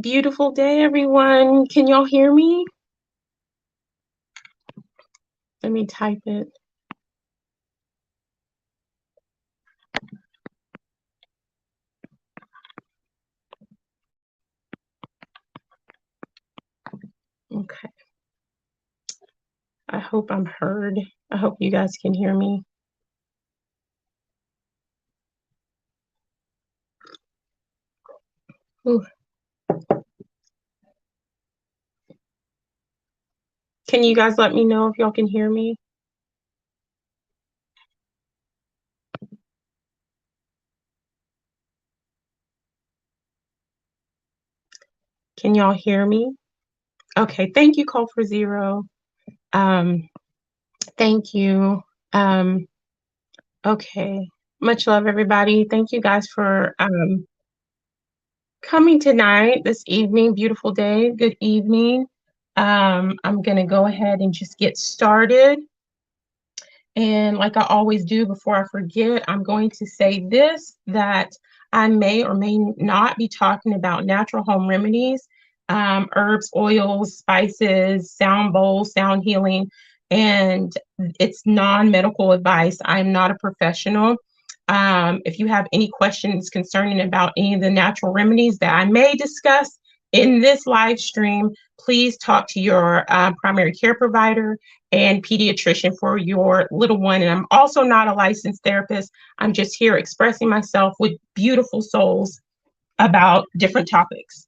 Beautiful day, everyone. Can y'all hear me? Let me type it. Okay. I hope I'm heard. I hope you guys can hear me. Ooh. Can you guys let me know if y'all can hear me? Can y'all hear me? Okay. Thank you, Call for Zero. Thank you. Okay. Much love, everybody. Thank you guys for coming tonight, this evening. Beautiful day. Good evening. I'm going to go ahead and just get started. And like I always do before I forget, I'm going to say this, that I may or may not be talking about natural home remedies, herbs, oils, spices, sound bowls, sound healing, and it's non-medical advice. I'm not a professional. If you have any questions concerning about any of the natural remedies that I may discuss in this live stream, please talk to your primary care provider and pediatrician for your little one. And I'm also not a licensed therapist. I'm just here expressing myself with beautiful souls about different topics.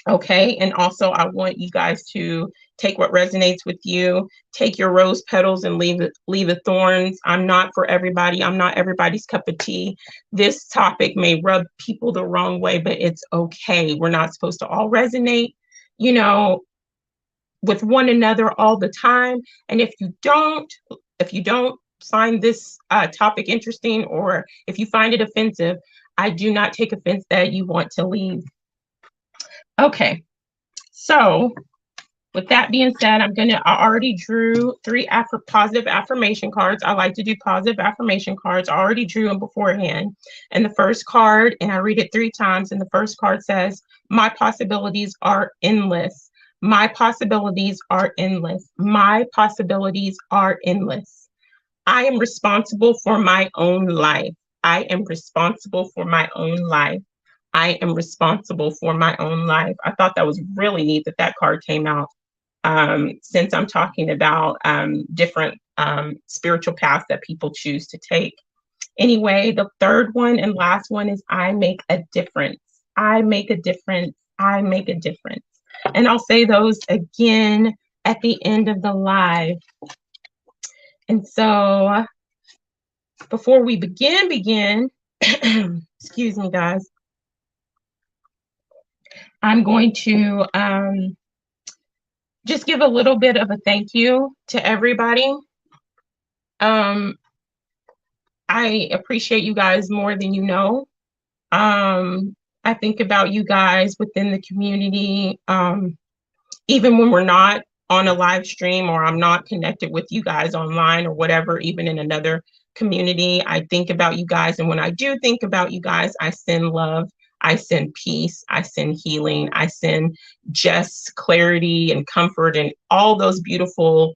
Okay. And also, I want you guys to take what resonates with you, take your rose petals and leave the thorns. I'm not for everybody. I'm not everybody's cup of tea. This topic may rub people the wrong way, but it's okay. We're not supposed to all resonate, you know, with one another all the time. And if you don't find this topic interesting, or if you find it offensive, I do not take offense that you want to leave. Okay, so with that being said, I already drew 3 positive affirmation cards. I like to do positive affirmation cards. I already drew them beforehand. And the first card, and I read it 3 times, and the first card says, "My possibilities are endless. My possibilities are endless. My possibilities are endless. I am responsible for my own life. I am responsible for my own life. I am responsible for my own life." I thought that was really neat that that card came out, since I'm talking about different spiritual paths that people choose to take. Anyway, the third one and last one is, "I make a difference. I make a difference. I make a difference." And I'll say those again at the end of the live. And so before we begin, excuse me, guys, I'm going to just give a little bit of a thank you to everybody. I appreciate you guys more than you know. I think about you guys within the community, even when we're not on a live stream, or I'm not connected with you guys online or whatever, even in another community. I think about you guys. And when I do think about you guys, I send love, I send peace, I send healing, I send just clarity and comfort and all those beautiful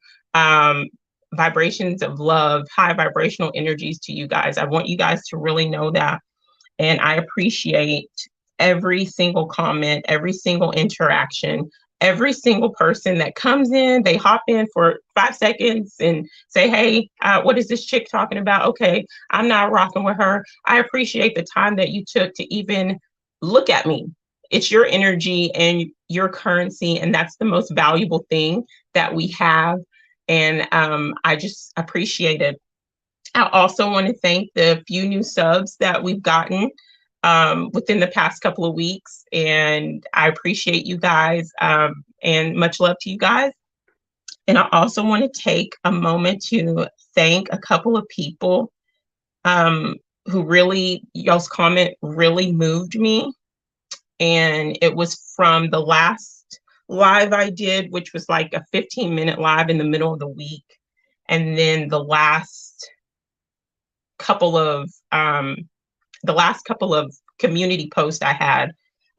vibrations of love, high vibrational energies to you guys. I want you guys to really know that. And I appreciate every single comment, every single interaction, every single person that comes in. They hop in for 5 seconds and say, "Hey, what is this chick talking about? Okay, I'm not rocking with her." I appreciate the time that you took to even look at me. It's your energy and your currency, and that's the most valuable thing that we have. And I just appreciate it. I also want to thank the few new subs that we've gotten within the past couple of weeks. And I appreciate you guys, and much love to you guys. And I also want to take a moment to thank a couple of people who really, y'all's comment really moved me. And it was from the last live I did, which was like a 15-minute live in the middle of the week. And then the last couple of community posts I had.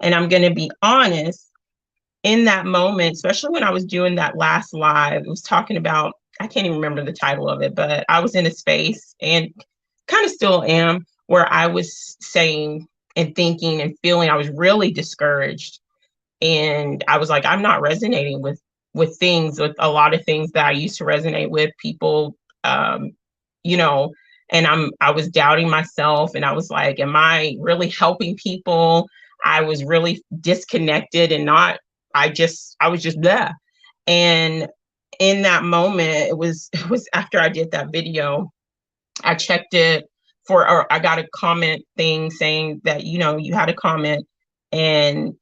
And I'm going to be honest, in that moment, especially when I was doing that last live, it was talking about, I can't even remember the title of it, but I was in a space and kind of still am where I was saying and thinking and feeling I was really discouraged. And I was like, I'm not resonating with a lot of things that I used to resonate with people, um, you know, and I was doubting myself and I was like, am I really helping people? I was really disconnected and not, I was just there. And in that moment, it was after I did that video, I checked it or I got a comment thing saying that, you had a comment, and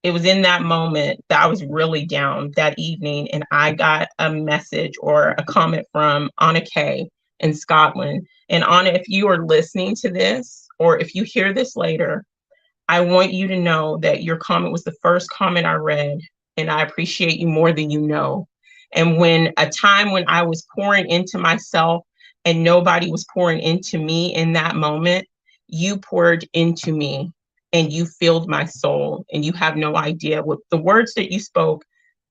it was in that moment that I was really down that evening, and I got a message or a comment from Anna Kay in Scotland. And Anna, if you are listening to this, or if you hear this later, I want you to know that your comment was the first comment I read, and I appreciate you more than you know. And when a time when I was pouring into myself and nobody was pouring into me in that moment, you poured into me and you filled my soul. And you have no idea what the words that you spoke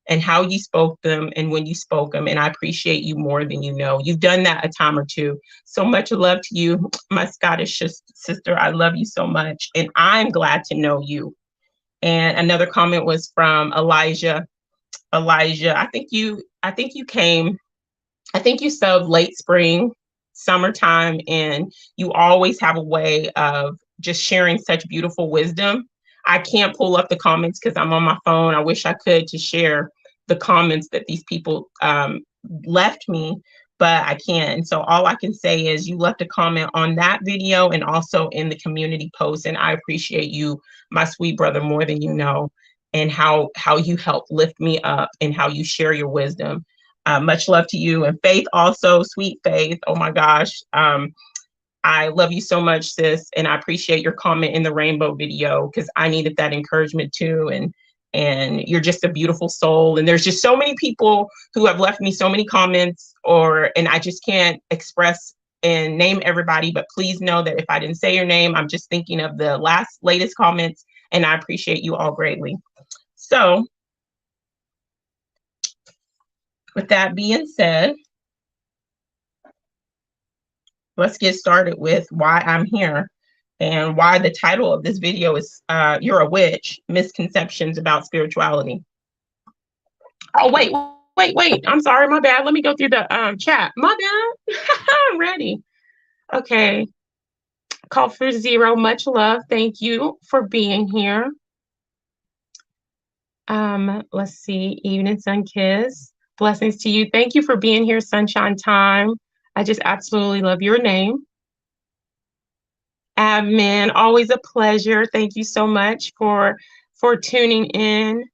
and how you spoke them and when you spoke them. And I appreciate you more than you know. You've done that a time or two. So much love to you, my Scottish sister. I love you so much. And I'm glad to know you. And another comment was from Elijah. Elijah, I think you sub late spring, summertime, and you always have a way of just sharing such beautiful wisdom. I can't pull up the comments because I'm on my phone. I wish I could to share the comments that these people left me, but I can't. And so all I can say is you left a comment on that video and also in the community post. And I appreciate you, my sweet brother, more than you know, and how you help lift me up and how you share your wisdom. Much love to you. And Faith also, sweet Faith. Oh my gosh. I love you so much, sis. And I appreciate your comment in the rainbow video because I needed that encouragement too. And you're just a beautiful soul. And there's just so many people who have left me so many comments, and I just can't express and name everybody, but please know that if I didn't say your name, I'm just thinking of the latest comments, and I appreciate you all greatly. So with that being said, let's get started with why I'm here and why the title of this video is You're a Witch, Misconceptions About Spirituality. Oh, wait. I'm sorry, my bad. Let me go through the chat. My bad. I'm ready. Okay. Call for Zero, much love. Thank you for being here. Let's see. Evening Sun Kiss. Blessings to you. Thank you for being here, Sunshine Time. I just absolutely love your name. Admin, always a pleasure. Thank you so much for tuning in.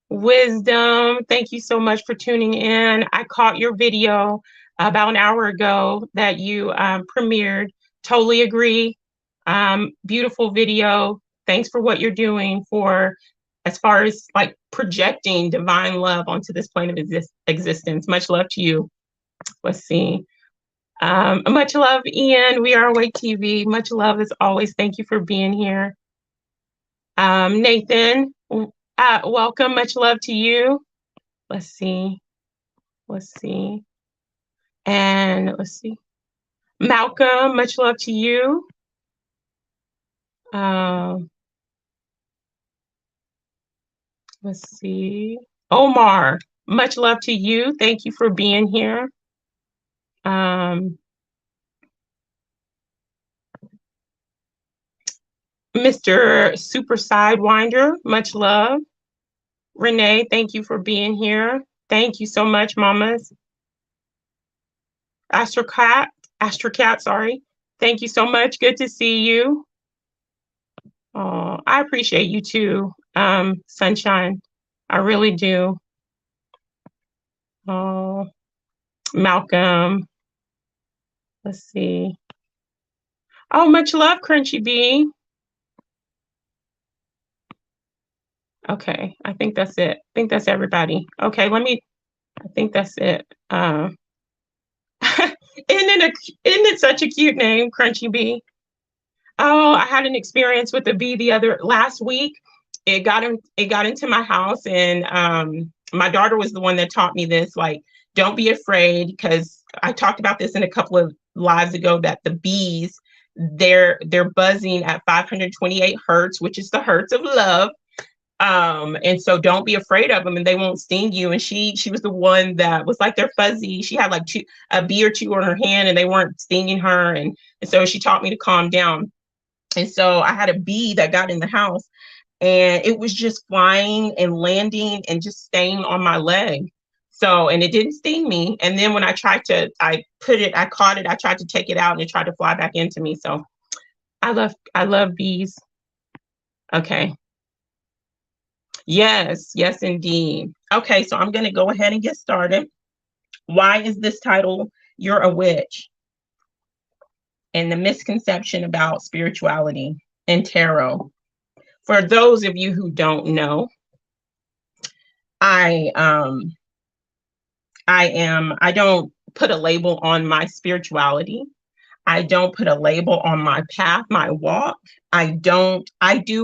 Wisdom, thank you so much for tuning in. I caught your video about an hour ago that you premiered. Totally agree. Beautiful video. Thanks for what you're doing for as far as like projecting divine love onto this plane of existence. Much love to you. Let's see. Much love, Ian. We Are Awake TV. Much love as always. Thank you for being here. Nathan, welcome. Much love to you. Let's see. And let's see. Malcolm, much love to you. Let's see. Omar, much love to you. Thank you for being here. Mr. Super Sidewinder, much love. Renee, thank you for being here. Thank you so much, mamas. Astrocat, sorry. Thank you so much. Good to see you. Oh, I appreciate you too, Sunshine. I really do. Oh, Malcolm. Let's see. Oh, much love, Crunchy Bee. Okay, I think that's it. I think that's everybody. Okay, I think that's it. Isn't it such a cute name, Crunchy Bee? Oh, I had an experience with a bee the other last week. It got into my house, and my daughter was the one that taught me this. Like, don't be afraid, because I talked about this in a couple of lives ago, that the bees, they're buzzing at 528 hertz, which is the hertz of love. And so don't be afraid of them, and they won't sting you. And she was the one that was like, they're fuzzy. She had like a bee or two on her hand, and they weren't stinging her. And so she taught me to calm down. And so I had a bee that got in the house, and it was just flying and landing and just staying on my leg. So, and it didn't sting me. And then when I caught it, I tried to take it out, and it tried to fly back into me. So I love bees. Okay. Yes, yes, indeed. Okay, so I'm going to go ahead and get started. Why is this title You're a Witch? And the misconception about spirituality and tarot. For those of you who don't know, I I don't put a label on my spirituality. I don't put a label on my path, my walk. I do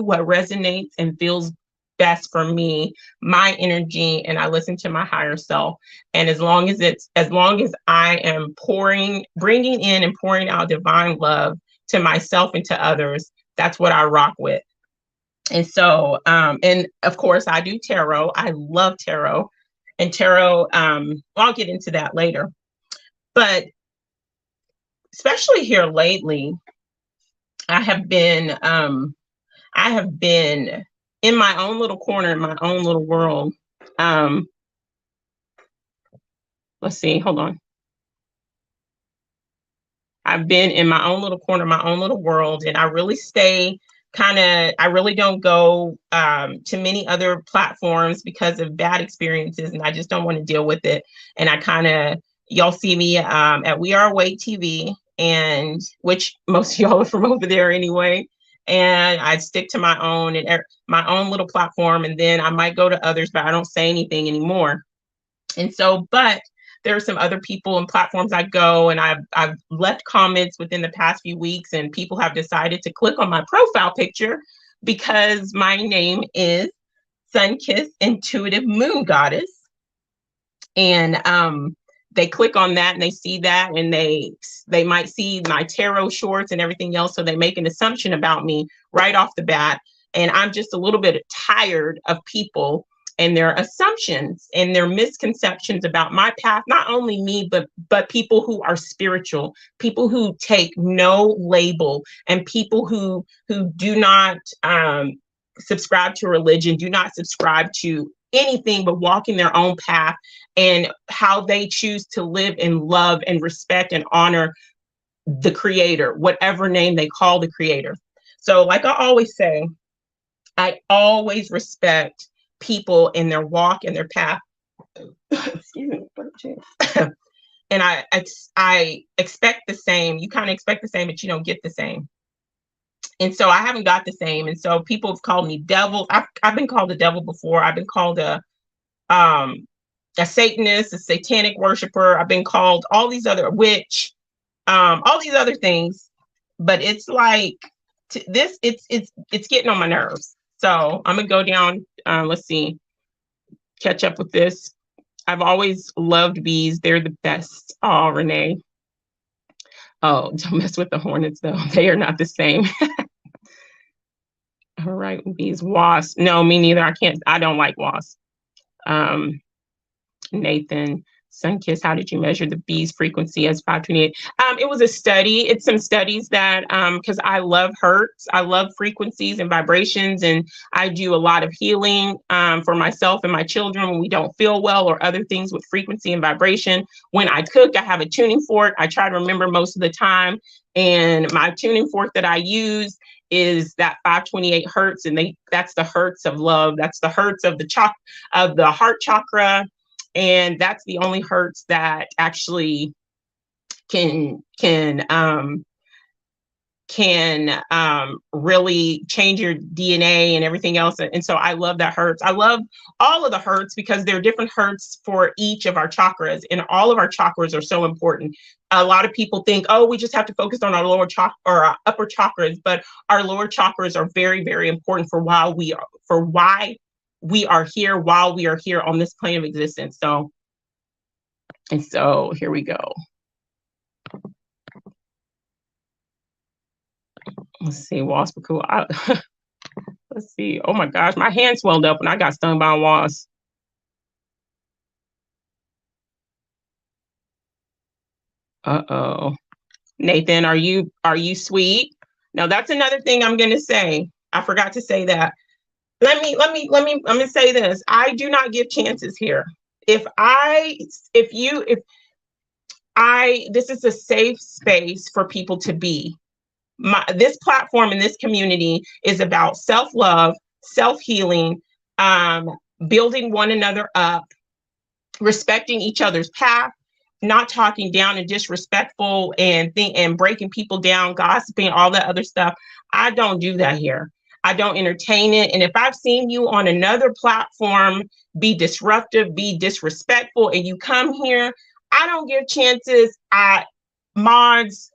what resonates and feels best for me, my energy, and I listen to my higher self. And as long as I am bringing in and pouring out divine love to myself and to others, that's what I rock with. And so, and of course, I do tarot. I love tarot. And tarot, I'll get into that later. But especially here lately, I have been in my own little corner, in my own little world. Um, let's see, hold on. I've been in my own little corner, my own little world, and I really I really don't go to many other platforms because of bad experiences, and I just don't want to deal with it. And y'all see me at We Are Awake TV, and which most of y'all are from over there anyway. And I stick to my own and my own little platform, and then I might go to others, but I don't say anything anymore. And so, but there are some other people and platforms I go, and I've left comments within the past few weeks, and people have decided to click on my profile picture because my name is Sunkissed Intuitive Moon Goddess. And they click on that and they see that, and they might see my tarot shorts and everything else, so they make an assumption about me right off the bat. And I'm just a little bit tired of people and their assumptions and their misconceptions about my path, not only me, but people who are spiritual, people who take no label, and people who do not subscribe to religion, do not subscribe to anything but walking their own path, and how they choose to live in love and respect and honor the creator, whatever name they call the creator. So like I always say, I always respect people in their walk and their path. Excuse me. And I expect the same. You kind of expect the same, but you don't get the same. And so I haven't got the same. And so people have called me devil. I've been called a devil before. I've been called a Satanist, a satanic worshiper. I've been called all these other witch, all these other things. But it's like it's getting on my nerves. So I'm gonna go down. Let's see, catch up with this. I've always loved bees. They're the best. Oh, Renee. Oh, don't mess with the hornets though. They are not the same. All right, bees, wasps. No, me neither. I don't like wasps. Nathan, Sunkiss, how did you measure the bees frequency as 528? It was a study. It's some studies that, because I love hertz, I love frequencies and vibrations, and I do a lot of healing for myself and my children when we don't feel well, or other things with frequency and vibration. When I cook, I have a tuning fork. I try to remember most of the time, and my tuning fork that I use is that 528 hertz, and that's the hertz of love. That's the hertz of the heart chakra. And that's the only hertz that actually can really change your DNA and everything else. And so I love that hertz. I love all of the hertz because there are different hertz for each of our chakras, and all of our chakras are so important. A lot of people think, oh, we just have to focus on our lower chakra or our upper chakras, but our lower chakras are very, very important for why we are here while we are here on this plane of existence. So here we go. Let's see, wasp cool. Let's see. Oh my gosh, my hand swelled up when I got stung by a wasp. Uh-oh. Nathan, are you sweet? Now that's another thing I'm gonna say. I forgot to say that. I'm gonna say this. I do not give chances here. If this is a safe space for people to be. This platform and this community is about self-love, self-healing, um, building one another up, respecting each other's path, not talking down and disrespectful and breaking people down, gossiping, all that other stuff. I don't do that here. I don't entertain it. And if I've seen you on another platform be disruptive, be disrespectful, and you come here, I don't give chances. Mods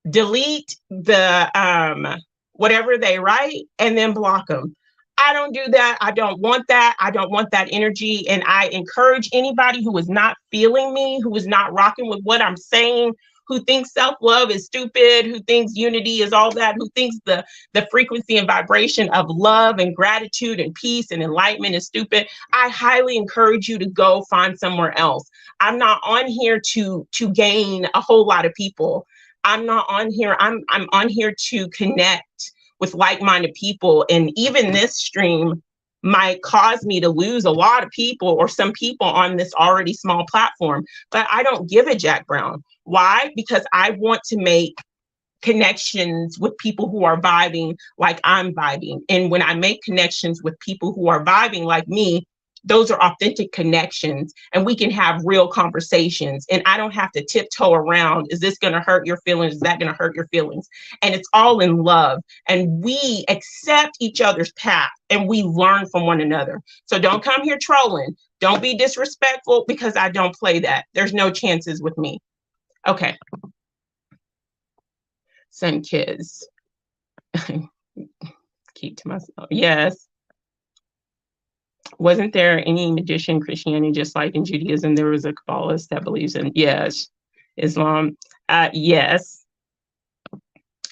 delete the whatever they write and then block them. I don't do that. I don't want that. I don't want that energy. And I encourage anybody who is not feeling me, who is not rocking with what I'm saying, who thinks self-love is stupid, who thinks unity is all that, who thinks the frequency and vibration of love and gratitude and peace and enlightenment is stupid. I highly encourage you to go find somewhere else. I'm not on here to gain a whole lot of people. I'm not on here. I'm on here to connect with like-minded people. And even this stream might cause me to lose a lot of people or some people on this already small platform, but I don't give a Jack Brown. Why? Because I want to make connections with people who are vibing like I'm vibing. And when I make connections with people who are vibing like me, those are authentic connections and we can have real conversations. And I don't have to tiptoe around, is this going to hurt your feelings? Is that going to hurt your feelings? And it's all in love. And we accept each other's path and we learn from one another. So don't come here trolling. Don't be disrespectful because I don't play that. There's no chances with me. Okay. Sun kids. Keep to myself. Yes. Wasn't there any magician Christianity, just like in Judaism, there was a Kabbalist that believes in, yes, Islam. Yes.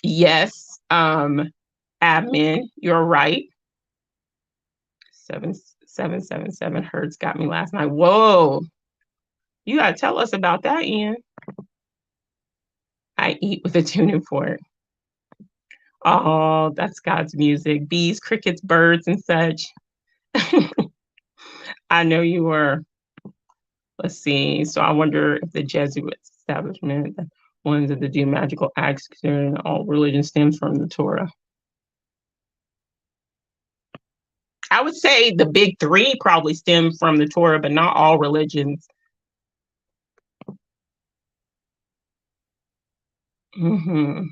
Yes. Admin, you're right. 777 hertz got me last night. Whoa. You gotta tell us about that, Ian. I eat with a tuning fork. Oh, that's God's music. Bees, crickets, birds, and such. I know you were. Let's see. So I wonder if the Jesuit establishment, ones that do magical acts, considering all religion stems from the Torah. I would say the big three probably stem from the Torah, but not all religions. Mm-hmm.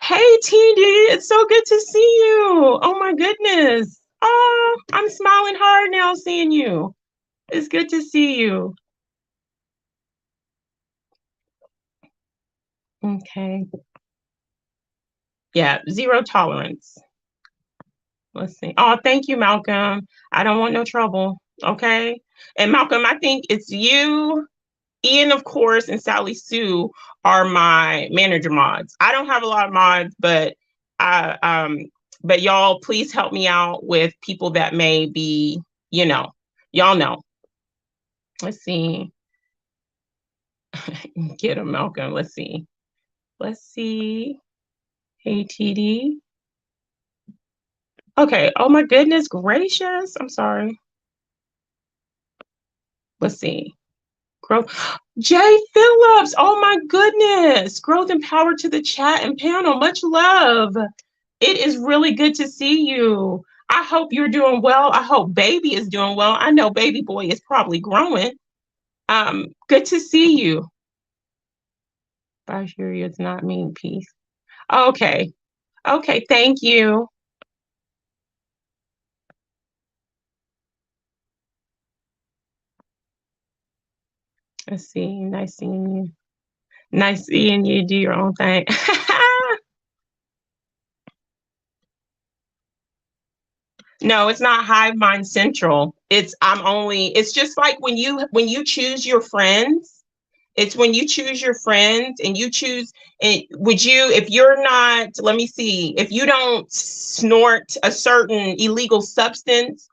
Hey, TD, it's so good to see you. Oh my goodness. Oh, I'm smiling hard now seeing you. It's good to see you. Okay. Yeah, zero tolerance. Let's see. Oh, thank you, Malcolm. I don't want no trouble. Okay. And Malcolm, I think it's you, Ian, of course, and Sally Sue are my manager mods. I don't have a lot of mods, I but y'all please help me out with people that may be, y'all know. Let's see. Get him, Malcolm. Let's see. Let's see. Hey, TD. Okay. Oh my goodness gracious. I'm sorry. Let's see. Growth. Jay Phillips. Oh my goodness. Growth and power to the chat and panel. Much love. It is really good to see you. I hope you're doing well. I hope baby is doing well. I know baby boy is probably growing. Good to see you. Bashir does not mean peace. Okay. Okay, thank you. Let's see. Nice seeing you. Nice seeing you do your own thing. No, it's not hive mind central. It's just like when you choose your friends, it's when you choose your friends and you choose it, would you, if you're not, let me see, if you don't snort a certain illegal substance,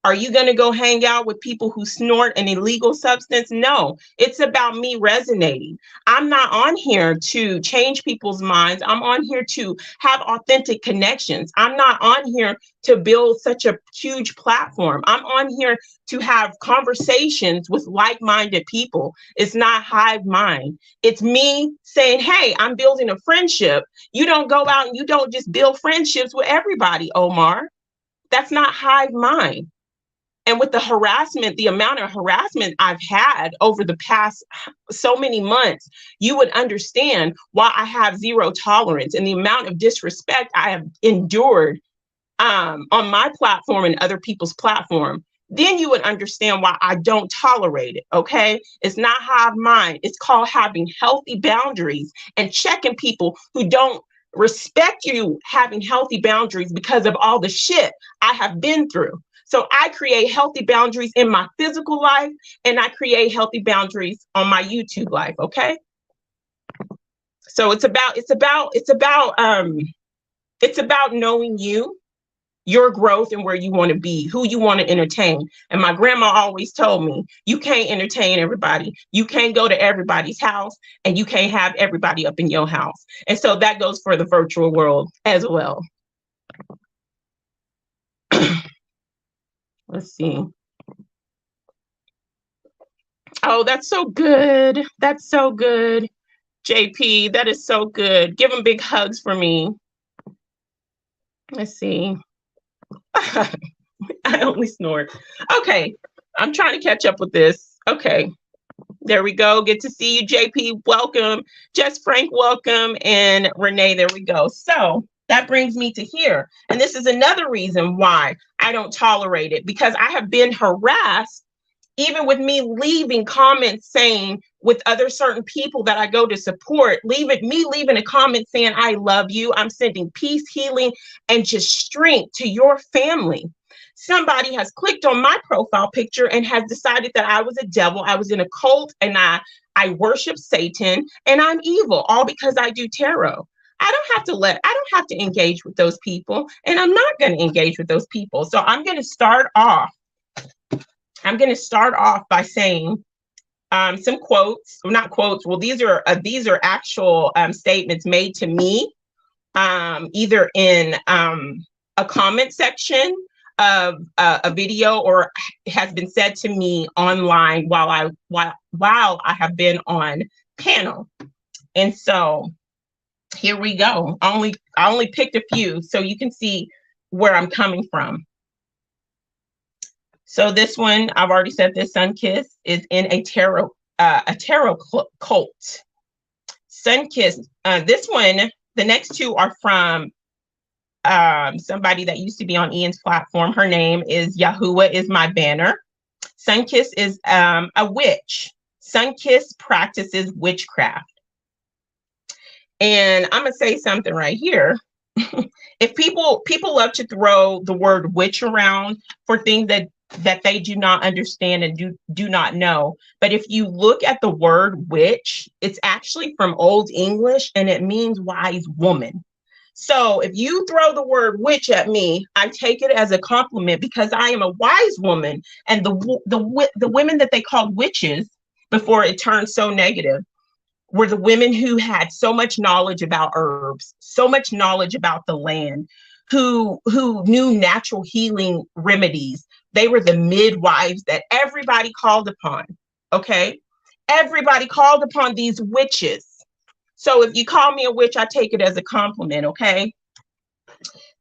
are you going to go hang out with people who snort an illegal substance? No, it's about me resonating. I'm not on here to change people's minds. I'm on here to have authentic connections. I'm not on here to build such a huge platform. I'm on here to have conversations with like minded people. It's not hive mind. It's me saying, hey, I'm building a friendship. You don't go out and you don't just build friendships with everybody, Omar. That's not hive mind. And with the harassment, the amount of harassment I've had over the past so many months, you would understand why I have zero tolerance and the amount of disrespect I have endured on my platform and other people's platform. Then you would understand why I don't tolerate it. Okay. It's not hive mind. It's called having healthy boundaries and checking people who don't respect you having healthy boundaries because of all the shit I have been through. So I create healthy boundaries in my physical life and I create healthy boundaries on my YouTube life. Okay. So it's about knowing you, your growth and where you want to be, who you want to entertain. And my grandma always told me, you can't entertain everybody. You can't go to everybody's house and you can't have everybody up in your house. And so that goes for the virtual world as well. Let's see. Oh, that's so good. That's so good. JP, that is so good. Give them big hugs for me. Let's see. I only snort. Okay. I'm trying to catch up with this. Okay. There we go. Good to see you, JP. Welcome. Jess Frank, welcome. And Renee, there we go. So that brings me to here. And this is another reason why I don't tolerate it, because I have been harassed, even with me leaving comments saying with other certain people that I go to support, leaving a comment saying, I love you. I'm sending peace, healing, and just strength to your family. Somebody has clicked on my profile picture and has decided that I was a devil. I was in a cult and I worship Satan and I'm evil, all because I do tarot. I don't have to engage with those people, and I'm not going to engage with those people. So I'm going to start off by saying some quotes, well, not quotes. Well, these are actual statements made to me, either in a comment section of a video, or has been said to me online while I have been on panel. And so here we go. I only picked a few so you can see where I'm coming from. So this one, I've already said this, Sunkiss is in a tarot cult. Sunkiss, this one, the next two are from somebody that used to be on Ian's platform. Her name is Yahuwah is my banner. Sunkiss is a witch. Sunkiss practices witchcraft. And I'm gonna say something right here. If people love to throw the word witch around for things that they do not understand and do not know. But if you look at the word witch, it's actually from Old English and it means wise woman. So if you throw the word witch at me, I take it as a compliment because I am a wise woman. And the women that they called witches before it turned so negative were the women who had so much knowledge about herbs, so much knowledge about the land, who knew natural healing remedies. They were the midwives that everybody called upon. Okay. Everybody called upon these witches. So if you call me a witch, I take it as a compliment. Okay.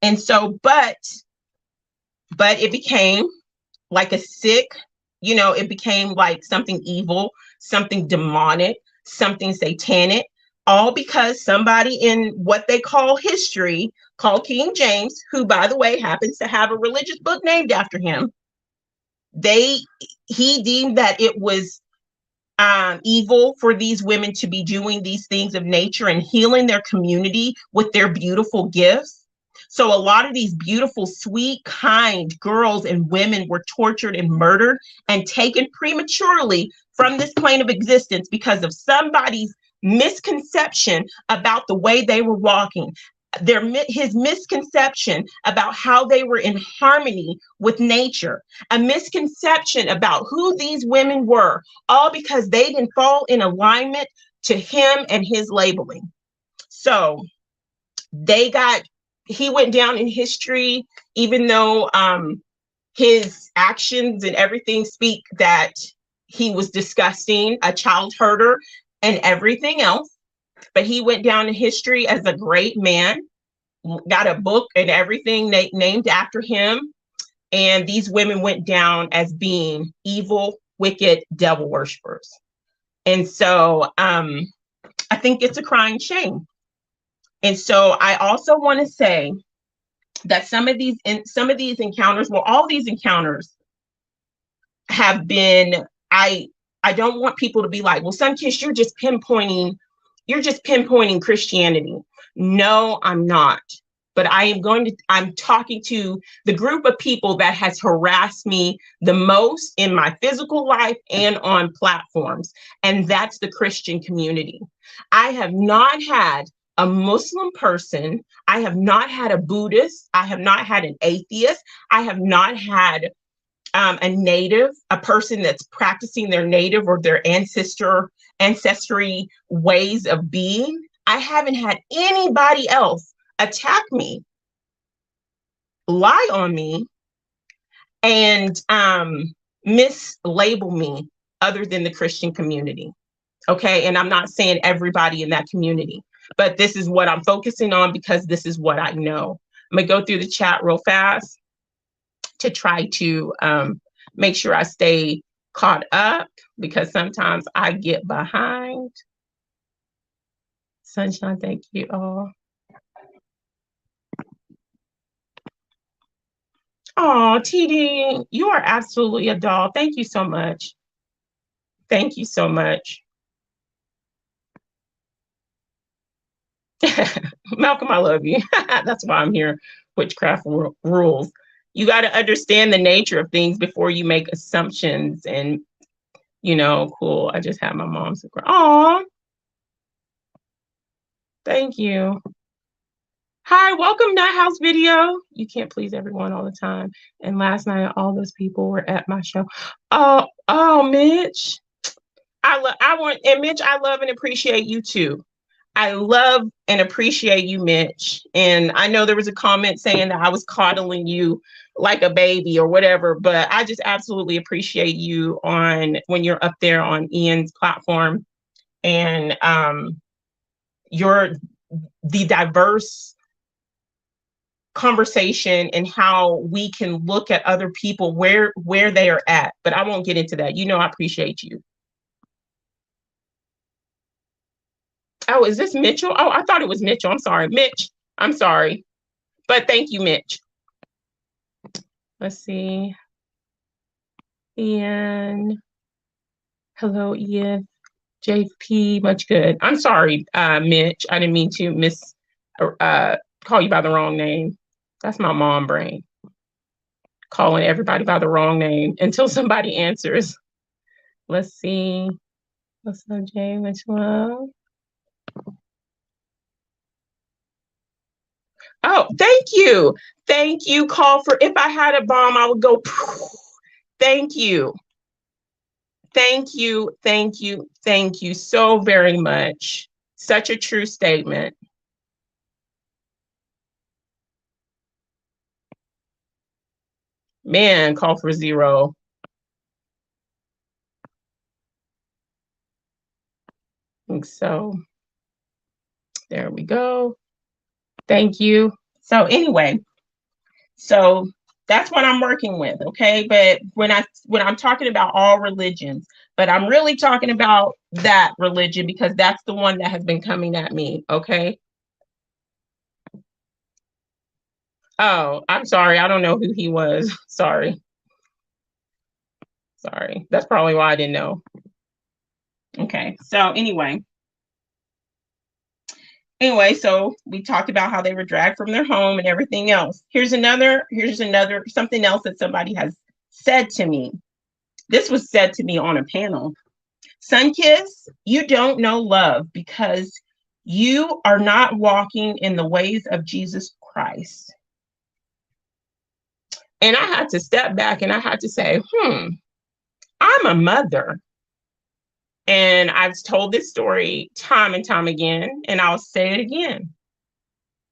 And so, but it became like a sick, it became like something evil, something demonic, something satanic, all because somebody in what they call history, called King James, who, by the way, happens to have a religious book named after him, he deemed that it was evil for these women to be doing these things of nature and healing their community with their beautiful gifts. So a lot of these beautiful, sweet, kind girls and women were tortured and murdered and taken prematurely from this plane of existence because of somebody's misconception about the way they were walking, his misconception about how they were in harmony with nature, a misconception about who these women were, all because they didn't fall in alignment to him and his labeling. So they got he went down in history, even though his actions and everything speak that he was disgusting, a child herder, and everything else. But he went down in history as a great man, got a book and everything named after him. And these women went down as being evil, wicked devil worshippers. And so I think it's a crying shame. And so I also want to say that some of these encounters, well, all these encounters have been, I don't want people to be like, well, Sunkiss, you're just pinpointing Christianity. No, I'm not. But I'm talking to the group of people that has harassed me the most in my physical life and on platforms. And that's the Christian community. I have not had a Muslim person. I have not had a Buddhist. I have not had an atheist. I have not had a native, a person that's practicing their native or their ancestry ways of being. I haven't had anybody else attack me, lie on me, and mislabel me other than the Christian community. Okay. And I'm not saying everybody in that community, but this is what I'm focusing on because this is what I know. I'm going to go through the chat real fast to try to make sure I stay caught up because sometimes I get behind. Sunshine, thank you all. Oh, TD, you are absolutely a doll. Thank you so much. Thank you so much. Malcolm, I love you. That's why I'm here. Witchcraft rules. You got to understand the nature of things before you make assumptions. And, cool. I just had my mom's. Oh, thank you. Hi, welcome to House Video. You can't please everyone all the time. And last night, all those people were at my show. Oh, Mitch. Mitch, I love and appreciate you too. I love and appreciate you, Mitch. And I know there was a comment saying that I was coddling you like a baby or whatever, but I just absolutely appreciate you when you're up there on Ian's platform and the diverse conversation and how we can look at other people where they are at. But I won't get into that. I appreciate you. Oh, is this Mitchell? Oh, I thought it was Mitchell. I'm sorry, Mitch. I'm sorry. But thank you, Mitch. Let's see. Ian. Hello, Ian. JP, much good. I'm sorry, Mitch. I didn't mean to call you by the wrong name. That's my mom brain. Calling everybody by the wrong name until somebody answers. Let's see. What's up, Jay? Which one? Oh, thank you. Thank you. Call for if I had a bomb, I would go. Thank you. Thank you. Thank you. Thank you so very much. Such a true statement. Man, call for zero. I think so. There we go. Thank you. So anyway, so that's what I'm working with, okay? But when I'm talking about all religions, but I'm really talking about that religion because that's the one that has been coming at me, okay? Oh, I'm sorry. I don't know who he was. Sorry. Sorry. That's probably why I didn't know. Okay. So so we talked about how they were dragged from their home and everything else. Here's another something else that somebody has said to me. This was said to me on a panel. Sunkiss, you don't know love because you are not walking in the ways of Jesus Christ. And I had to step back and I had to say, I'm a mother. And I've told this story time and time again, and I'll say it again.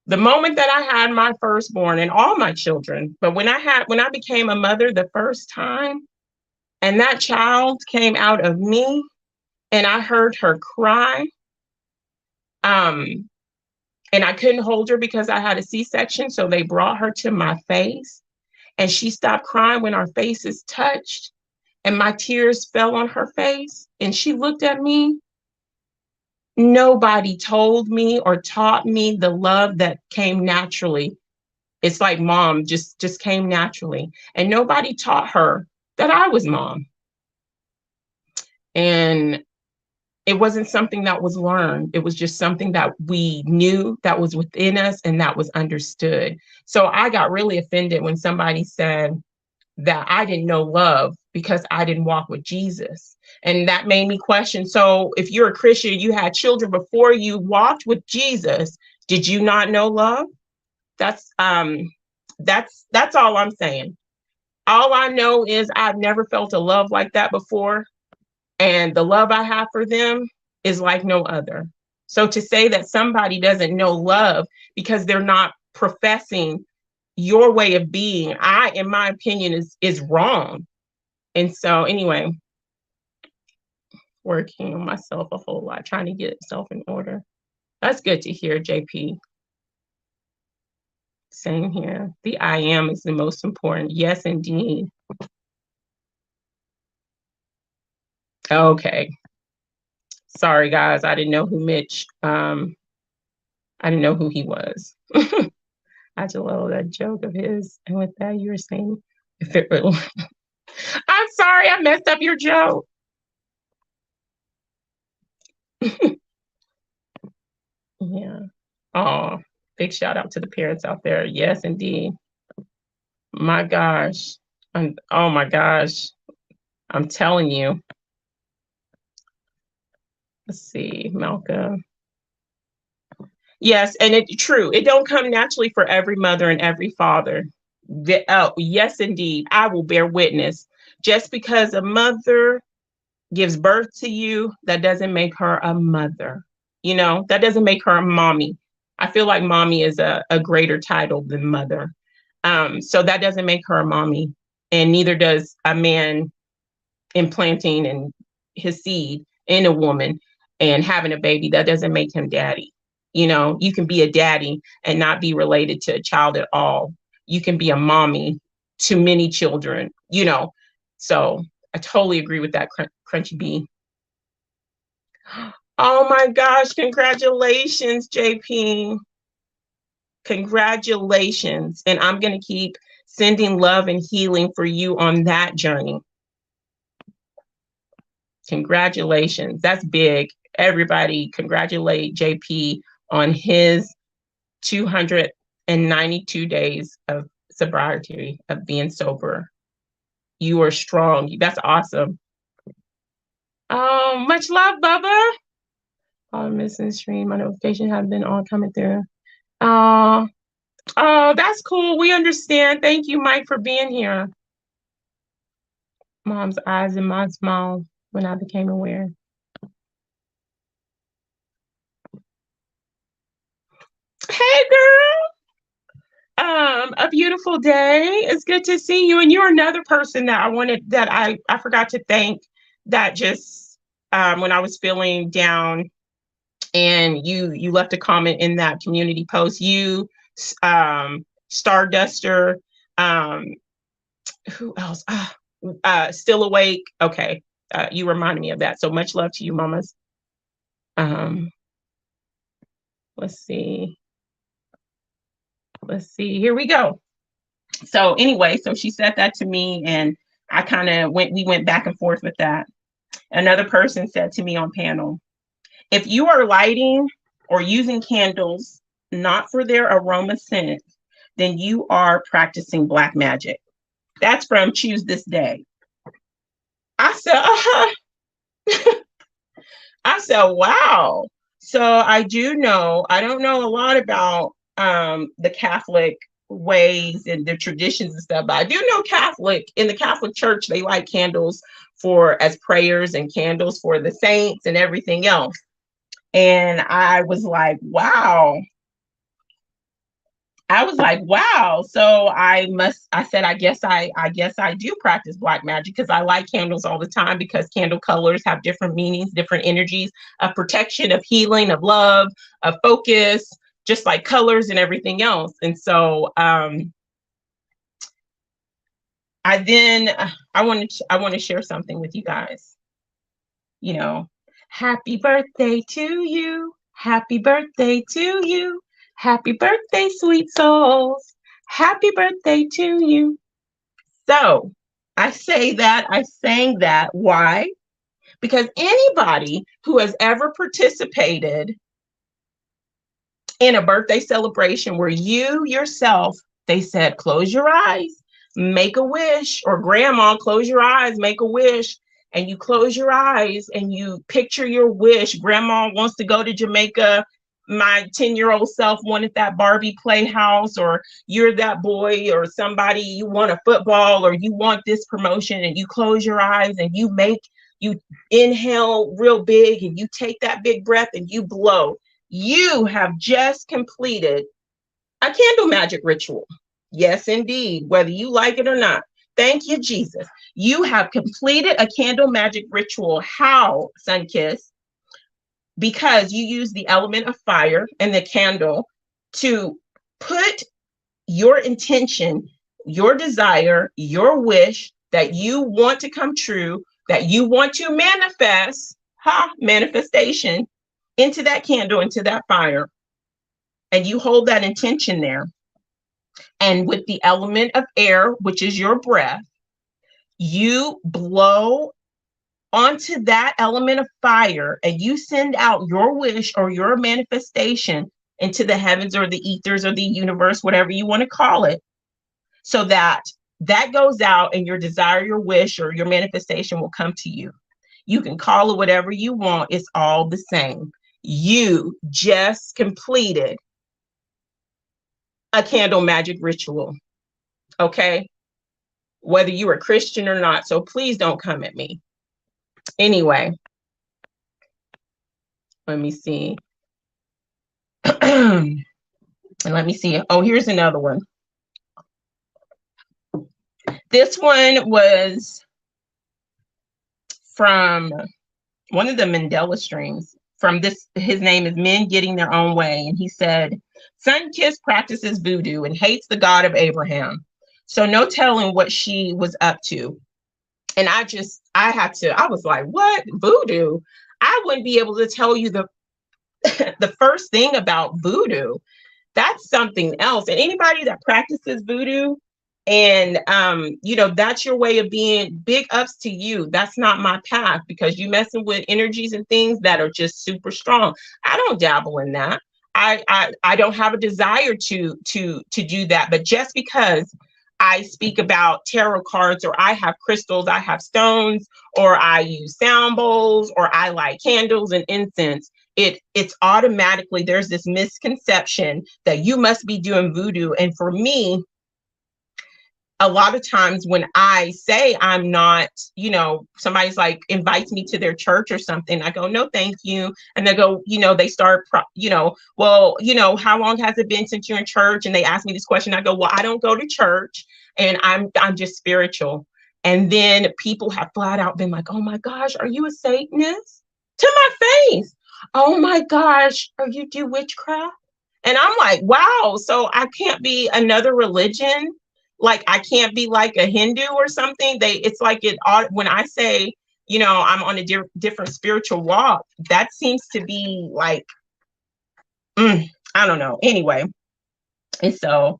The moment that I had my firstborn and all my children, but when I became a mother the first time, and that child came out of me, and I heard her cry, um, and I couldn't hold her because I had a C-section, so they brought her to my face, and she stopped crying when our faces touched, and my tears fell on her face, and she looked at me. Nobody told me or taught me the love that came naturally. It's like mom just came naturally. And nobody taught her that I was mom. And it wasn't something that was learned. It was just something that we knew that was within us and that was understood. So I got really offended when somebody said that I didn't know love because I didn't walk with Jesus. And that made me question. So if you're a Christian, you had children before you walked with Jesus, did you not know love? That's that's all I'm saying. All I know is I've never felt a love like that before. And the love I have for them is like no other. So to say that somebody doesn't know love because they're not professing your way of being, in my opinion, is wrong. And so anyway, working on myself a whole lot, trying to get self in order. That's good to hear, JP. Same here. The I am is the most important. Yes, indeed. Okay. Sorry, guys. I didn't know who Mitch. I didn't know who he was. I just love that joke of his. And with that, you were saying, if it were, I'm sorry, I messed up your joke. Yeah. Oh, big shout out to the parents out there. Yes, indeed. My gosh. Oh my gosh. I'm telling you. Let's see, Malcolm. Yes, and it's true. It don't come naturally for every mother and every father. Oh, yes, indeed. I will bear witness. Just because a mother gives birth to you, that doesn't make her a mother. That doesn't make her a mommy. I feel like mommy is a greater title than mother. So that doesn't make her a mommy. And neither does a man implanting and his seed in a woman and having a baby. That doesn't make him daddy. You can be a daddy and not be related to a child at all. You can be a mommy to many children. So I totally agree with that, Crunchy Bee. Oh my gosh, congratulations, JP. Congratulations. And I'm going to keep sending love and healing for you on that journey. Congratulations. That's big. Everybody congratulate JP on his 292 days of sobriety, of being sober. You are strong. That's awesome. Oh, much love, Bubba. All missing stream. My notifications have been all coming through. Oh, that's cool. We understand. Thank you, Mike, for being here. Mom's eyes and my smile when I became aware. Hey, girl. A beautiful day. It's good to see you. And you're another person that I forgot to thank, that just when I was feeling down, and you left a comment in that community post. You, Starduster, um, who else? Still awake. Okay. You reminded me of that. So much love to you, mamas. Um, let's see. Here we go. So anyway, so she said that to me, and we went back and forth with that. Another person said to me on panel, if you are lighting or using candles not for their aroma scent, then you are practicing black magic. That's from Choose This Day. I said, I said, wow. So I do know, I don't know a lot about the Catholic ways and the traditions and stuff, but I do know in the Catholic Church, they light candles for as prayers and candles for the saints and everything else. And I was like, wow. I was like, wow. So I said, I guess I do practice black magic because I light candles all the time because candle colors have different meanings, different energies of protection, of healing, of love, of focus, just like colors and everything else. And so I want to share something with you guys. You know, happy birthday to you. Happy birthday to you. Happy birthday, sweet souls. Happy birthday to you. So I sang that. Why? Because anybody who has ever participated in a birthday celebration where you yourself, they said, close your eyes, make a wish, or grandma, close your eyes, make a wish. And you close your eyes and you picture your wish. Grandma wants to go to Jamaica. My 10-year-old self wanted that Barbie playhouse, or you're that boy or somebody, you want a football or you want this promotion, and you close your eyes and you inhale real big and you take that big breath and you blow. You have just completed a candle magic ritual. Yes, indeed, whether you like it or not. Thank you, Jesus. You have completed a candle magic ritual. How, Sunkiss? Because you use the element of fire and the candle to put your intention, your desire, your wish that you want to come true, that you want to manifest, manifestation, into that candle, into that fire. And you hold that intention there. And with the element of air, which is your breath, you blow onto that element of fire and you send out your wish or your manifestation into the heavens or the ethers or the universe, whatever you want to call it, so that that goes out and your desire, your wish, or your manifestation will come to you. You can call it whatever you want. It's all the same. You just completed a candle magic ritual. Okay? Whether you're a Christian or not. So please don't come at me. Anyway, let me see. And let me see. Oh, here's another one. This one was from one of the Mandela streams. From this, his name is Men Getting Their Own Way. And he said, Sunkiss practices voodoo and hates the God of Abraham. So no telling what she was up to. And I was like, what? Voodoo? I wouldn't be able to tell you the first thing about voodoo. That's something else. And anybody that practices voodoo and that's your way of being, big ups to you. That's not my path, because you messing with energies and things that are just super strong. I don't dabble in that. I don't have a desire to do that. But just because I speak about tarot cards, or I have crystals, I have stones, or I use sound bowls, or I light candles and incense, it's automatically, there's this misconception that you must be doing voodoo. And for me, a lot of times when I say I'm not, somebody's like invites me to their church or something, I go, no, thank you. And they go, they start, well, how long has it been since you're in church? And they ask me this question. I go, well, I don't go to church and I'm just spiritual. And then people have flat out been like, oh my gosh, are you a Satanist? To my face. Oh my gosh, are you do witchcraft? And I'm like, wow, so I can't be another religion. Like I can't be like a Hindu or something. It's like when I say, I'm on a different spiritual walk, that seems to be like, I don't know. Anyway, and so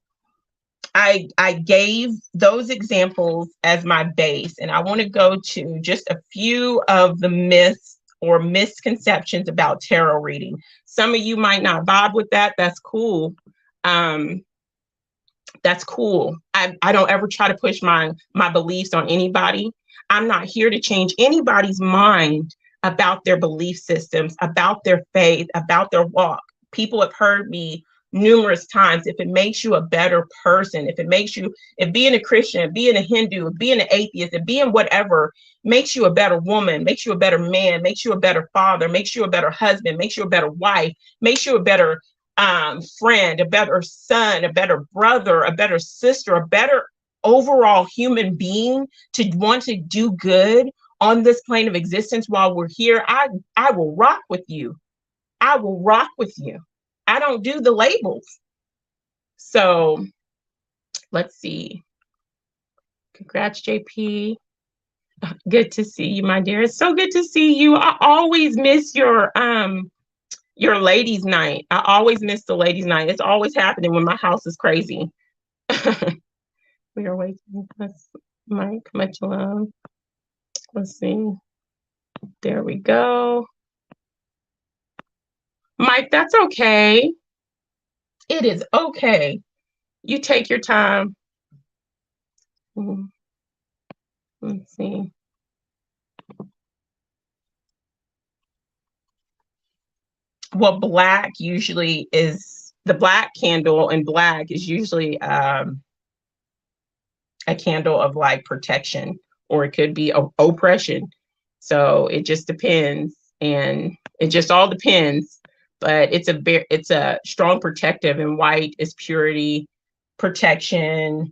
I gave those examples as my base, and I want to go to just a few of the myths or misconceptions about tarot reading. Some of you might not vibe with that. That's cool. Um, that's cool. I don't ever try to push my beliefs on anybody. I'm not here to change anybody's mind about their belief systems, about their faith, about their walk. People have heard me numerous times. If it makes you a better person, if it makes you, if being a Christian, if being a Hindu, if being an atheist, if being whatever makes you a better woman, makes you a better man, makes you a better father, makes you a better husband, makes you a better wife, makes you a better friend, a better son, a better brother, a better sister, a better overall human being, to want to do good on this plane of existence while we're here, I will rock with you. I will rock with you. I don't do the labels. So let's see. Congrats, JP. Good to see you, my dear. It's so good to see you. I always miss your ladies' night. I always miss the ladies' night. It's always happening when my house is crazy. We are waiting. That's Mike. Much love. Let's see. There we go. Mike, that's okay. It is okay. You take your time. Let's see. Well, black usually is the black candle, and black is usually a candle of like protection, or it could be oppression. So it just depends, and it just all depends. But it's a strong protective, and white is purity, protection,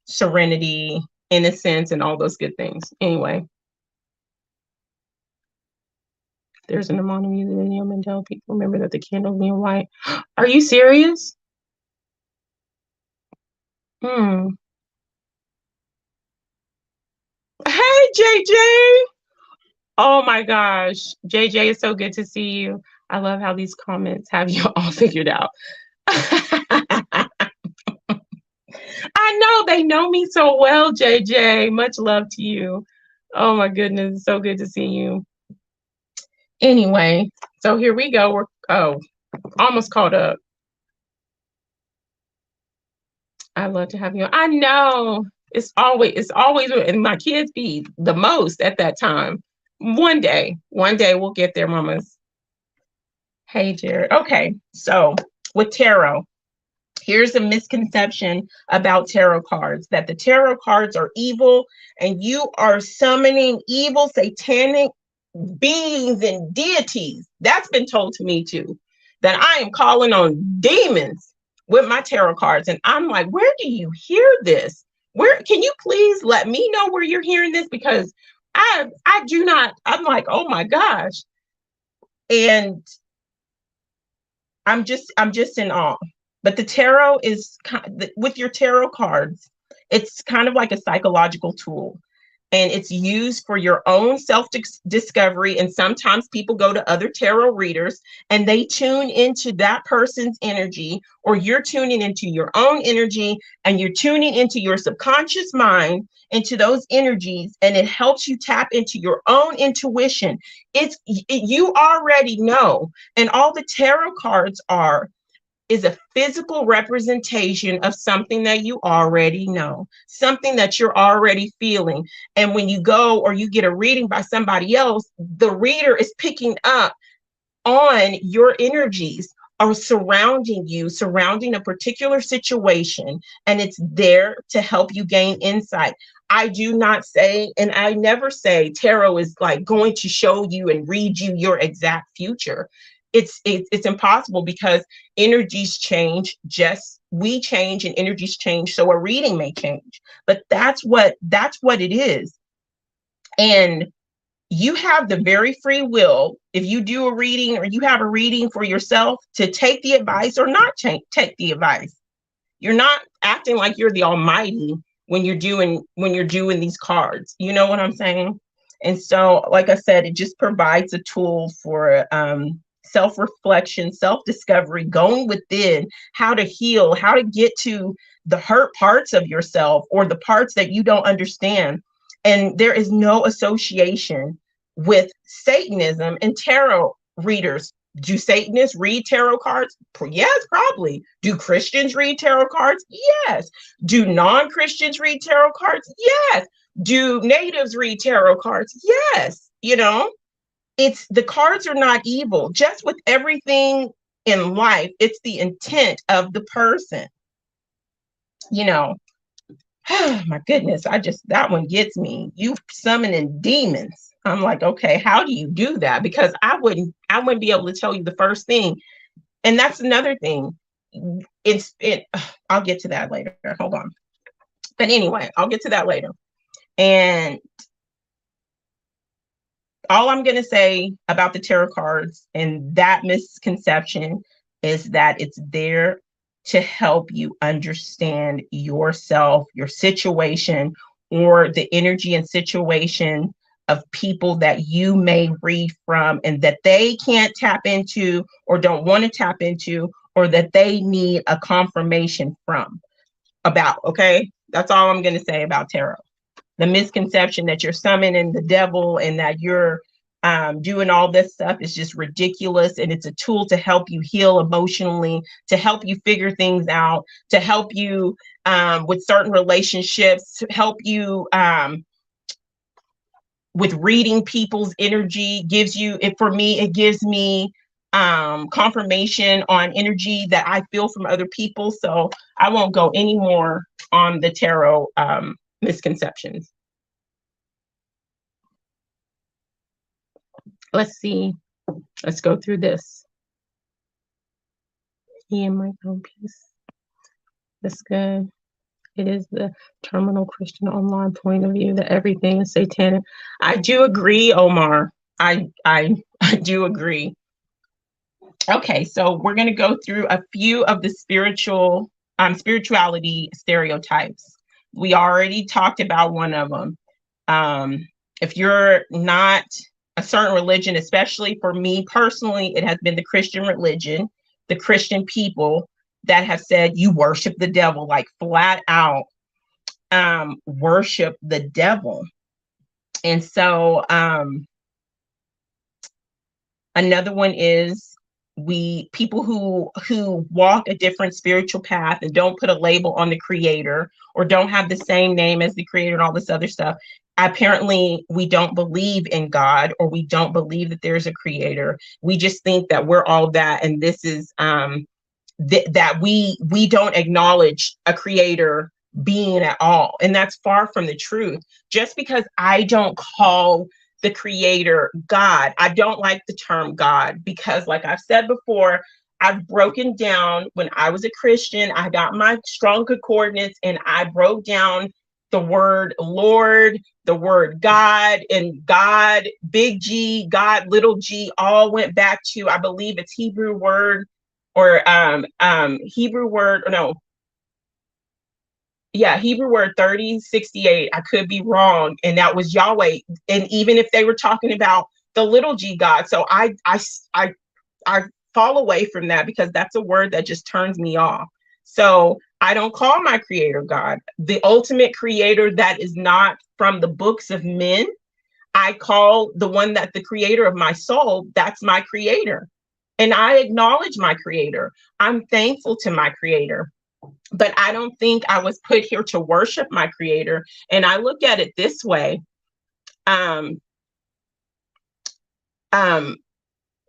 serenity, innocence, and all those good things. Anyway, there's an amount of music video and tell people remember that the candle being white. Are you serious? Hmm. Hey, JJ. Oh my gosh. JJ, it's so good to see you. I love how these comments have you all figured out. I know they know me so well, JJ. Much love to you. Oh my goodness. So good to see you. Anyway, so here we go. We're almost caught up. I love to have you. I know it's always, and my kids be the most at that time. One day we'll get there, mamas. Hey, Jared. Okay, so with tarot, here's a misconception about tarot cards, that the tarot cards are evil and you are summoning evil satanic beings and deities. That's been told to me too, that I am calling on demons with my tarot cards. And I'm like, where do you hear this? Where can you please let me know where you're hearing this? Because I do not, I'm like, oh my gosh. And I'm just in awe. But the tarot is with your tarot cards, it's kind of like a psychological tool, and it's used for your own self discovery. And sometimes people go to other tarot readers and they tune into that person's energy, or you're tuning into your own energy, and you're tuning into your subconscious mind, into those energies, and it helps you tap into your own intuition. You already know, and all the tarot cards is a physical representation of something that you already know, something that you're already feeling. And when you go or you get a reading by somebody else, the reader is picking up on your energies are surrounding you, surrounding a particular situation, and it's there to help you gain insight. I do not say, and I never say tarot is like going to show you and read you your exact future. It's impossible, because energies change, just we change and energies change, so a reading may change. But that's what it is. And you have the very free will, if you do a reading or you have a reading for yourself, to take the advice or not take the advice. You're not acting like you're the almighty when you're doing these cards. You know what I'm saying? And so, like I said, it just provides a tool for self-reflection, self-discovery, going within, how to heal, how to get to the hurt parts of yourself or the parts that you don't understand. And there is no association with Satanism and tarot readers. Do Satanists read tarot cards? Yes, probably. Do Christians read tarot cards? Yes. Do non-Christians read tarot cards? Yes. Do natives read tarot cards? Yes. You know, it's the cards are not evil. Just with everything in life, it's the intent of the person. You know, my goodness, that one gets me. You summoning demons. I'm like, okay, how do you do that? Because I wouldn't be able to tell you the first thing. And that's another thing. I'll get to that later. Hold on. But anyway, I'll get to that later. And all I'm going to say about the tarot cards and that misconception is that it's there to help you understand yourself, your situation, or the energy and situation of people that you may read from and that they can't tap into or don't want to tap into or that they need a confirmation from about. Okay. That's all I'm going to say about tarot. The misconception that you're summoning the devil and that you're doing all this stuff is just ridiculous. And it's a tool to help you heal emotionally, to help you figure things out, to help you with certain relationships, to help you with reading people's energy. Gives you it for me, it gives me confirmation on energy that I feel from other people. So I won't go any more on the tarot misconceptions. Let's see. Let's go through this. He and my own piece. That's good. It is the terminal Christian online point of view that everything is satanic. I do agree, Omar. I do agree. Okay, so we're going to go through a few of the spirituality stereotypes. We already talked about one of them. If you're not a certain religion, especially for me personally, it has been the Christian religion, the Christian people that have said you worship the devil, like flat out worship the devil. And so another one is people who walk a different spiritual path and don't put a label on the creator or don't have the same name as the creator and all this other stuff. Apparently we don't believe in God, or we don't believe that there's a creator. We just think that we're all that, and this is that we don't acknowledge a creator being at all. And that's far from the truth. Just because I don't call the creator God, I don't like the term God, because like I've said before, I've broken down when I was a Christian, I got my stronger coordinates and I broke down the word Lord, the word God, and God, big G, God, little g, all went back to, I believe it's Hebrew word or Hebrew word, or no, yeah, Hebrew word 3068. I could be wrong. And that was Yahweh. And even if they were talking about the little g God. So I fall away from that because that's a word that just turns me off. So I don't call my creator God. The ultimate creator that is not from the books of men, I call the one that the creator of my soul, that's my creator. And I acknowledge my creator. I'm thankful to my creator. But I don't think I was put here to worship my creator. And I look at it this way.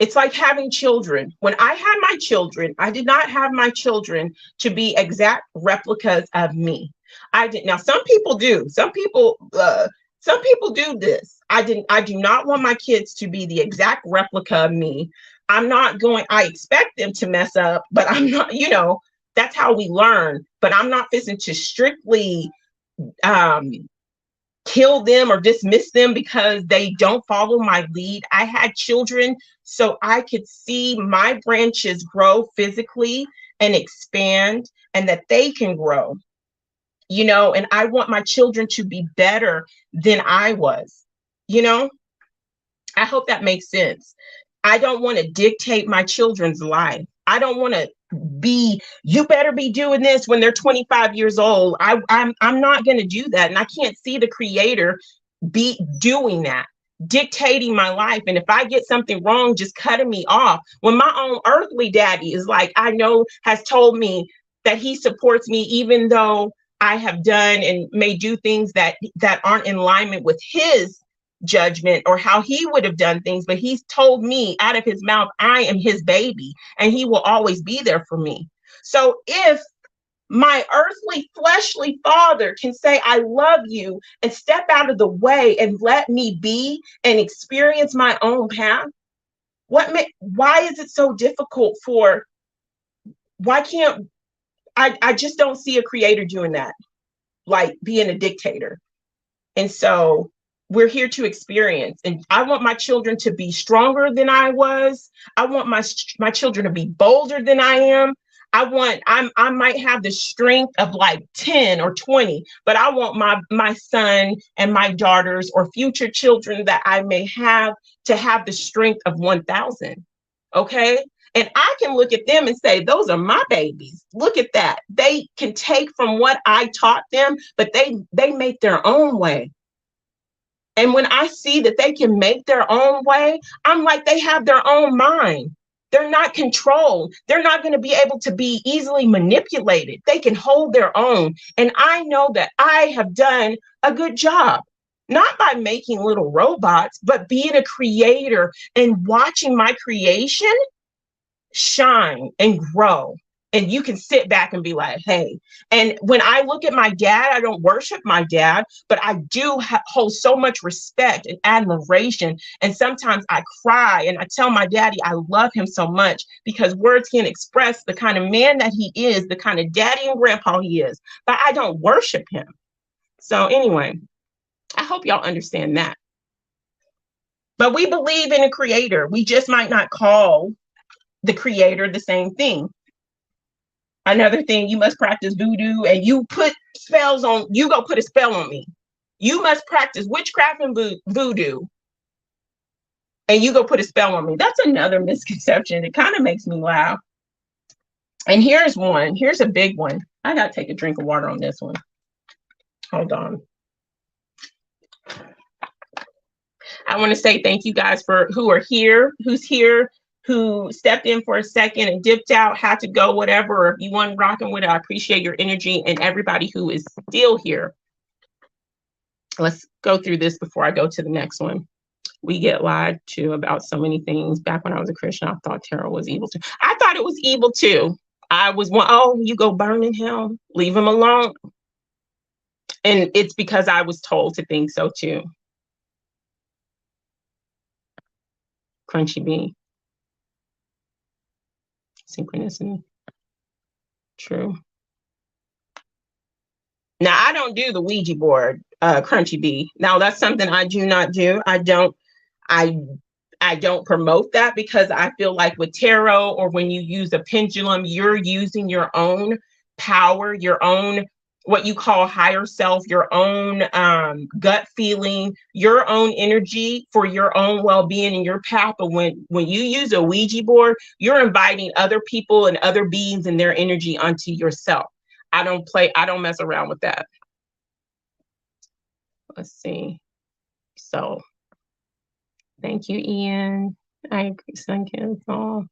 It's like having children. When I had my children, I did not have my children to be exact replicas of me. I did. Now, some people do. Some people do this. I do not want my kids to be the exact replica of me. I'm not going, I expect them to mess up, but I'm not, that's how we learn. But I'm not fixing to strictly kill them or dismiss them because they don't follow my lead. I had children so I could see my branches grow physically and expand, and that they can grow, and I want my children to be better than I was. I hope that makes sense. I don't want to dictate my children's life. I don't want to be, you better be doing this when they're 25 years old. I'm not going to do that. And I can't see the creator be doing that, dictating my life. And if I get something wrong, just cutting me off. When my own earthly daddy is like, I know, has told me that he supports me, even though I have done and may do things that aren't in alignment with his judgment or how he would have done things. But he's told me out of his mouth, I am his baby and he will always be there for me. So if my earthly, fleshly father can say, I love you, and step out of the way and let me be and experience my own path, why is it so difficult why can't, I just don't see a creator doing that, like being a dictator. And so we're here to experience. And I want my children to be stronger than I was. I want my children to be bolder than I am. I might have the strength of like 10 or 20, but I want my son and my daughters or future children that I may have to have the strength of 1,000. Okay? And I can look at them and say, those are my babies. Look at that. They can take from what I taught them, but they make their own way. And when I see that they can make their own way, I'm like, they have their own mind. They're not controlled. They're not going to be able to be easily manipulated. They can hold their own. And I know that I have done a good job, not by making little robots, but being a creator and watching my creation shine and grow. And you can sit back and be like, hey. And when I look at my dad, I don't worship my dad, but I do hold so much respect and admiration. And sometimes I cry and I tell my daddy I love him so much, because words can't express the kind of man that he is, the kind of daddy and grandpa he is, but I don't worship him. So anyway, I hope y'all understand that. But we believe in a creator. We just might not call the creator the same thing. Another thing, you must practice voodoo, and you put spells on, you go put a spell on me. You must practice witchcraft and voodoo, and you go put a spell on me. That's another misconception. It kind of makes me laugh. And here's one. Here's a big one. I got to take a drink of water on this one. Hold on. I want to say thank you guys for who's here, who stepped in for a second and dipped out, had to go, whatever. If you want rocking with it, I appreciate your energy, and everybody who is still here. Let's go through this before I go to the next one. We get lied to about so many things. Back when I was a Christian, I thought tarot was evil too. I thought it was evil too. I was one, oh, you go burn in hell, leave him alone. And it's because I was told to think so too. Crunchy bee. Synchronicity. True. Now, I don't do the Ouija board, Crunchy bee. Now, that's something I do not do. I don't promote that, because I feel like with tarot, or when you use a pendulum, you're using your own power, your own, what you call higher self, your own gut feeling, your own energy for your own well-being and your path. But when you use a Ouija board, you're inviting other people and other beings and their energy onto yourself. I don't mess around with that. Let's see. So thank you, Ian. I agree. Sun cancel.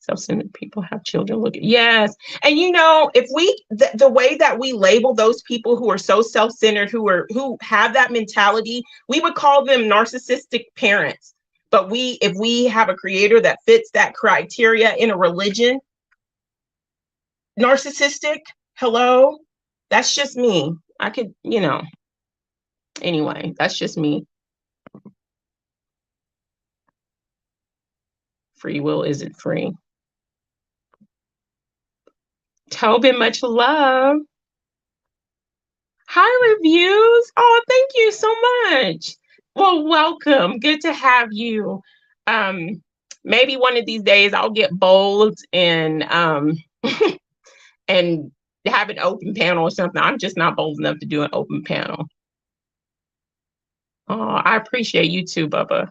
Self-centered people have children. Look at, yes. And you know, if we the way that we label those people who are so self-centered, who have that mentality, we would call them narcissistic parents. But if we have a creator that fits that criteria in a religion, narcissistic, hello, that's just me. I could, anyway, that's just me. Free will isn't free. Tobin, much love. Hi, reviews. Oh, thank you so much. Well, welcome. Good to have you. Maybe one of these days I'll get bold and and have an open panel or something. I'm just not bold enough to do an open panel. Oh, I appreciate you too, Bubba.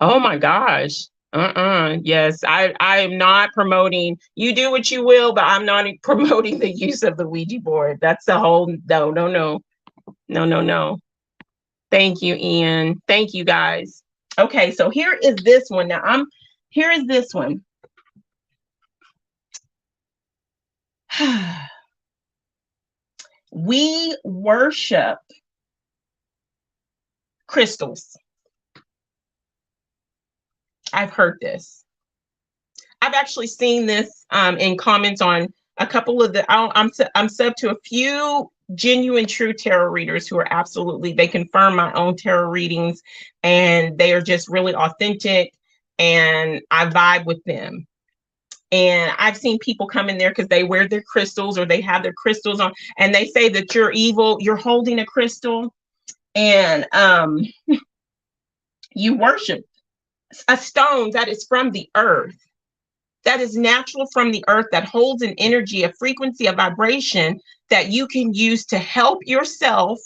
Oh my gosh. Yes, I am not promoting. You do what you will, but I'm not promoting the use of the Ouija board. That's the whole no, no, no, no, no, no. Thank you, Ian. Thank you, guys. Okay, so here is this one. Now here is this one. We worship crystals. I've heard this. I've actually seen this in comments on a couple of I'm sub to a few genuine true tarot readers who are absolutely, they confirm my own tarot readings and they are just really authentic and I vibe with them. And I've seen people come in there because they wear their crystals or they have their crystals on and they say that you're evil, you're holding a crystal and you worship a stone that is from the earth, that is natural from the earth, that holds an energy, a frequency, a vibration that you can use to help yourself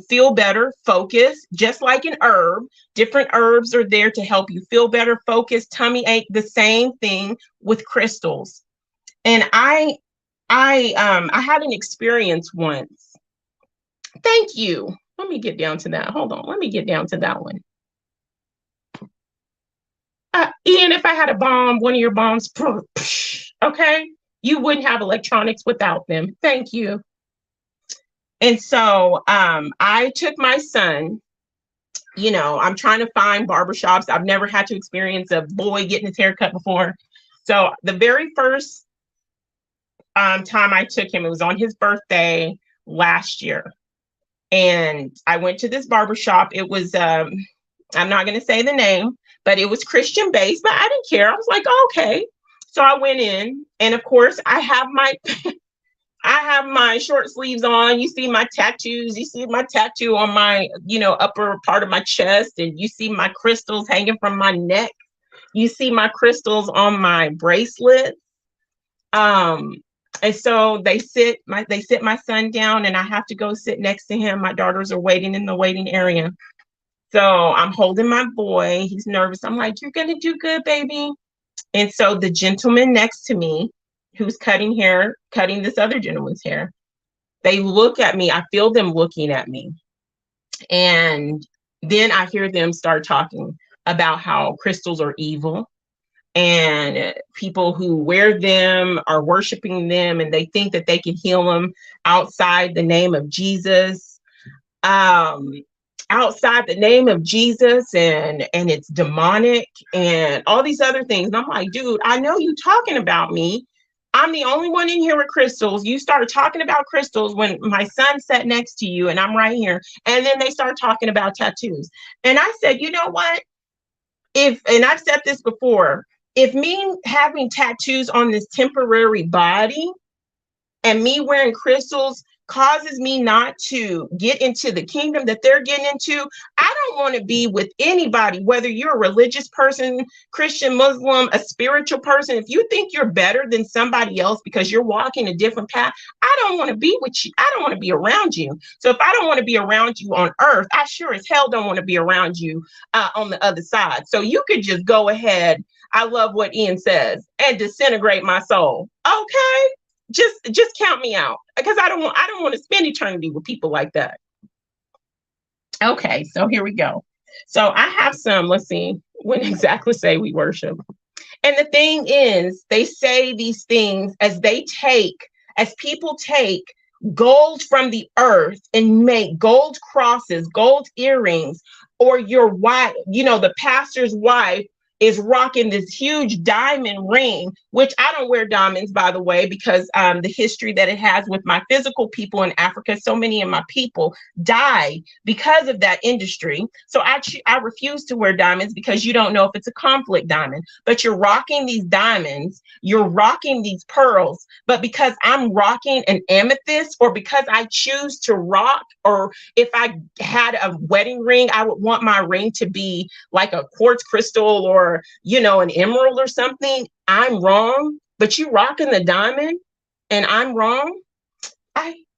feel better, focus, just like an herb. Different herbs are there to help you feel better, focus, tummy ache, the same thing with crystals. And I had an experience once. Thank you. Let me get down to that. Hold on. Let me get down to that one. Ian, if I had a bomb, one of your bombs, okay, you wouldn't have electronics without them. Thank you. And so I took my son, you know, I'm trying to find barbershops. I've never had to experience a boy getting his hair cut before. So the very first time I took him, it was on his birthday last year. And I went to this barbershop. It was, I'm not going to say the name, but it was Christian based, but I didn't care. I was like, oh, okay. So I went in and of course I have my short sleeves on. You see my tattoos. You see my tattoo on my, you know, upper part of my chest and you see my crystals hanging from my neck. You see my crystals on my bracelet. And so they sit my son down and I have to go sit next to him. My daughters are waiting in the waiting area. So I'm holding my boy. He's nervous. I'm like, you're going to do good, baby. And so the gentleman next to me who's cutting this other gentleman's hair, they look at me. I feel them looking at me. And then I hear them start talking about how crystals are evil and people who wear them are worshiping them and they think that they can heal them outside the name of Jesus. Outside the name of Jesus and it's demonic and all these other things. And I'm like, dude, I know you talking about me. I'm the only one in here with crystals. You started talking about crystals when my son sat next to you and I'm right here. And then they start talking about tattoos. And I said, you know what? And I've said this before, if me having tattoos on this temporary body and me wearing crystals causes me not to get into the kingdom that they're getting into, I don't want to be with anybody, whether you're a religious person, Christian, Muslim, a spiritual person. If you think you're better than somebody else because you're walking a different path, I don't want to be with you. I don't want to be around you. So if I don't want to be around you on earth, I sure as hell don't want to be around you on the other side. So you could just go ahead. I love what Ian says, and disintegrate my soul. Okay. Just count me out because I don't want to spend eternity with people like that. Okay, so here we go. So I have some, let's see, when exactly say we worship. And the thing is, they say these things as people take gold from the earth and make gold crosses, gold earrings, or your wife, you know, the pastor's wife is rocking this huge diamond ring, which I don't wear diamonds, by the way, because the history that it has with my physical people in Africa, so many of my people died because of that industry. So I refuse to wear diamonds because you don't know if it's a conflict diamond, but you're rocking these diamonds, you're rocking these pearls, but because I'm rocking an amethyst or because I choose to rock, or if I had a wedding ring, I would want my ring to be like a quartz crystal or, you know, an emerald or something. I'm wrong, but you rocking the diamond and I'm wrong.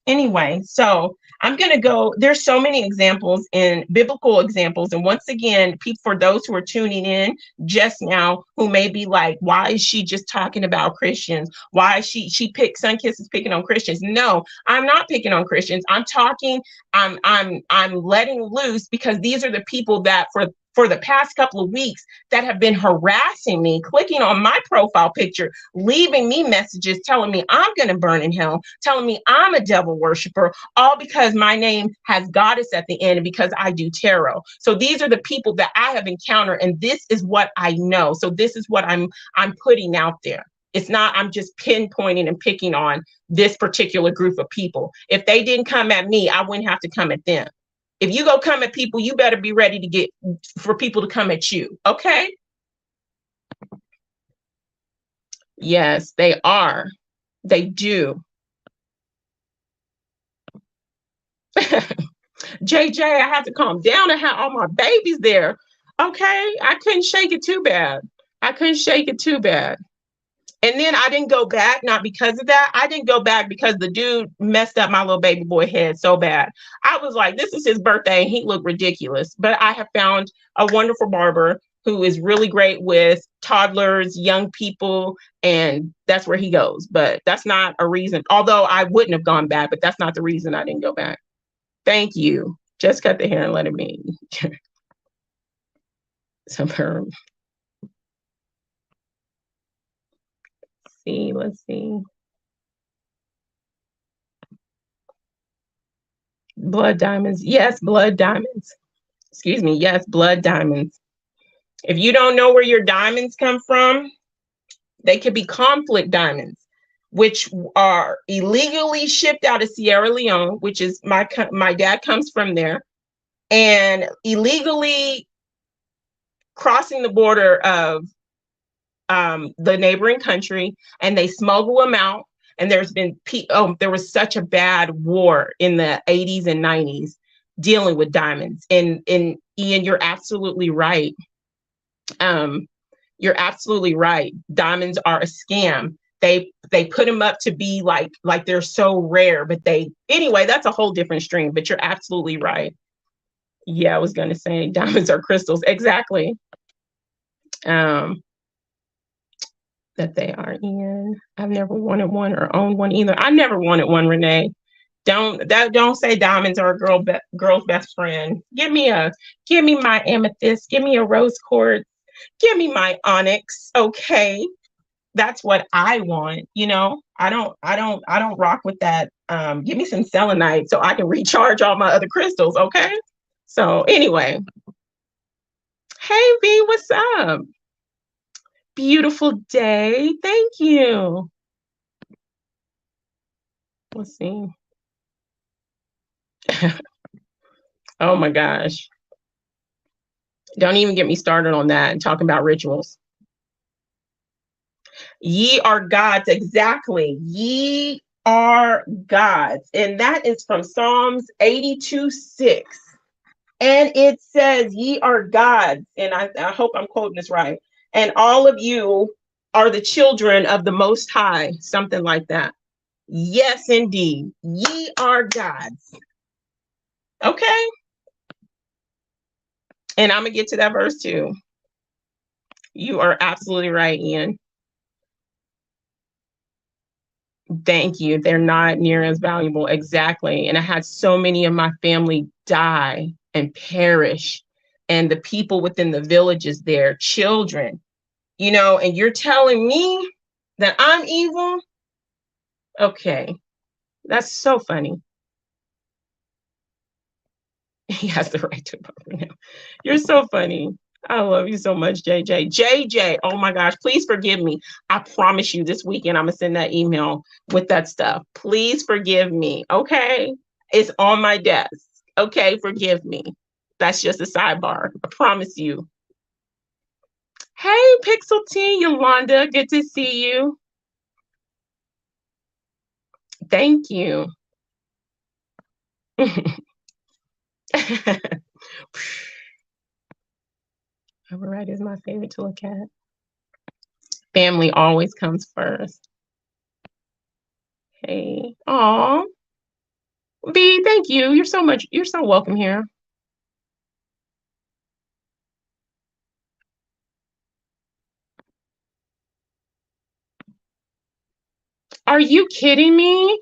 Anyway, so I'm going to go. There's so many examples in biblical examples. And once again, people, for those who are tuning in just now, who may be like, why is she just talking about Christians? Why is she pick Sunkiss is picking on Christians? No, I'm not picking on Christians. I'm talking, I'm letting loose because these are the people that for the past couple of weeks that have been harassing me, clicking on my profile picture, leaving me messages telling me I'm going to burn in hell, telling me I'm a devil worshiper, all because my name has goddess at the end and because I do tarot. So these are the people that I have encountered, and this is what I know. So this is what I'm putting out there. It's not I'm just pinpointing and picking on this particular group of people. If they didn't come at me, I wouldn't have to come at them. If you go come at people, you better be ready to get for people to come at you. Okay? Yes, they are. They do. JJ, I had to calm down. I had all my babies there. Okay? I couldn't shake it too bad. I couldn't shake it too bad. And then I didn't go back, not because of that. I didn't go back because the dude messed up my little baby boy head so bad. I was like, this is his birthday and he looked ridiculous. But I have found a wonderful barber who is really great with toddlers, young people, and that's where he goes. But that's not a reason, although I wouldn't have gone back, but that's not the reason I didn't go back. Thank you. Just cut the hair and let it be. Superb. See, let's see. Blood diamonds. Yes, blood diamonds. Excuse me. Yes, blood diamonds. If you don't know where your diamonds come from, they could be conflict diamonds, which are illegally shipped out of Sierra Leone, which is my dad comes from there, and illegally crossing the border of the neighboring country, and they smuggle them out. And there was such a bad war in the 80s and 90s dealing with diamonds. And Ian, you're absolutely right. You're absolutely right. Diamonds are a scam. They put them up to be like they're so rare, but anyway, that's a whole different stream. But you're absolutely right. Yeah, I was gonna say diamonds are crystals. Exactly. That they are in. I've never wanted one or owned one either. I never wanted one, Renee. Don't say diamonds are a girl's best friend. Give me my amethyst. Give me a rose quartz. Give me my onyx. Okay, that's what I want. I don't rock with that. Give me some selenite so I can recharge all my other crystals. Okay. So anyway, hey V, what's up? Beautiful day. Thank you. Let's see. Oh my gosh. Don't even get me started on that and talking about rituals. Ye are gods. Exactly. Ye are gods. And that is from Psalms 82:6. And it says, ye are gods. And I hope I'm quoting this right. And all of you are the children of the Most High. Something like that. Yes, indeed. Ye are gods. Okay. And I'm going to get to that verse too. You are absolutely right, Ian. Thank you. They're not near as valuable. Exactly. And I had so many of my family die and perish. And the people within the villages there, children, and you're telling me that I'm evil? Okay. That's so funny. He has the right to vote for him. You're so funny. I love you so much, JJ. JJ, oh my gosh, please forgive me. I promise you this weekend I'm going to send that email with that stuff. Please forgive me, okay? It's on my desk. Okay, forgive me. That's just a sidebar. I promise you. Hey, Pixel Teen, Yolanda, good to see you. Thank you. Override is my favorite to look at. Family always comes first. Hey, aw. B, thank you. You're so welcome here. Are you kidding me?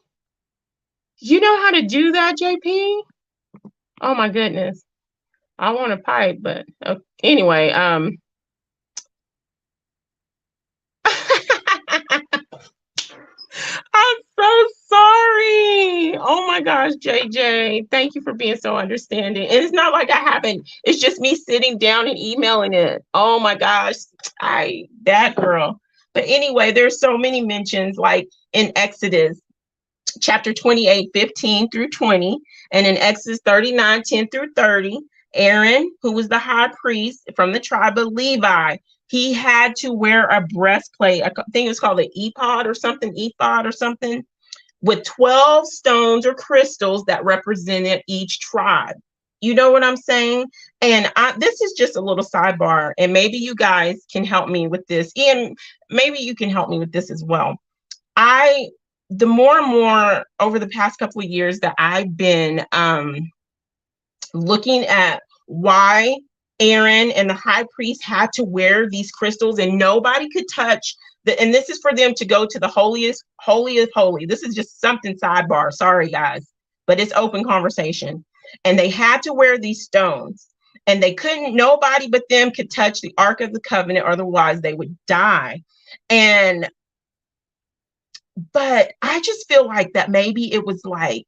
You know how to do that, JP? Oh my goodness. I want a pipe, but anyway, I'm so sorry. Oh my gosh, JJ. Thank you for being so understanding. And it's not like I haven't, it's just me sitting down and emailing it. Oh my gosh. That girl. But anyway, there's so many mentions like in Exodus chapter 28, 15 through 20, and in Exodus 39, 10 through 30, Aaron, who was the high priest from the tribe of Levi, he had to wear a breastplate. I think it's called an ephod or something, with 12 stones or crystals that represented each tribe. You know what I'm saying? And this is just a little sidebar, and maybe you guys can help me with this. Ian, maybe you can help me with this as well. I the more and more over the past couple of years that I've been looking at why Aaron and the high priest had to wear these crystals and nobody could touch and this is for them to go to the holiest, holy of holy. This is just something sidebar. Sorry, guys, but it's open conversation. And they had to wear these stones and they couldn't, nobody but them could touch the Ark of the Covenant, otherwise they would die. But I just feel like that maybe it was like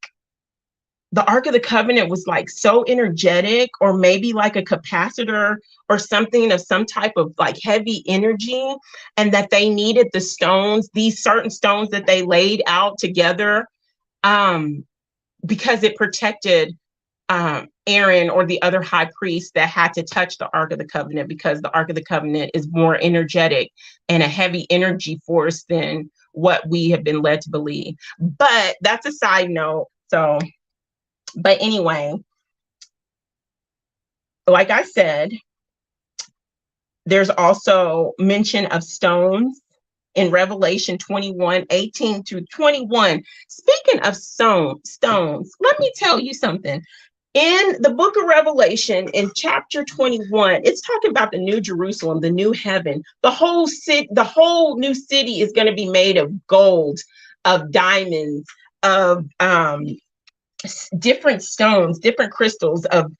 the Ark of the Covenant was like so energetic, or maybe like a capacitor or something of some type of like heavy energy, and that they needed the stones, these certain stones that they laid out together, because it protected Aaron or the other high priest that had to touch the Ark of the Covenant, because the Ark of the Covenant is more energetic and a heavy energy force than what we have been led to believe. But that's a side note. So, but anyway, like I said, there's also mention of stones in Revelation 21, 18 through 21. Speaking of stones, let me tell you something. In the book of Revelation, in chapter 21, it's talking about the new Jerusalem, the new heaven. The whole new city is going to be made of gold, of diamonds, of different stones, different crystals, of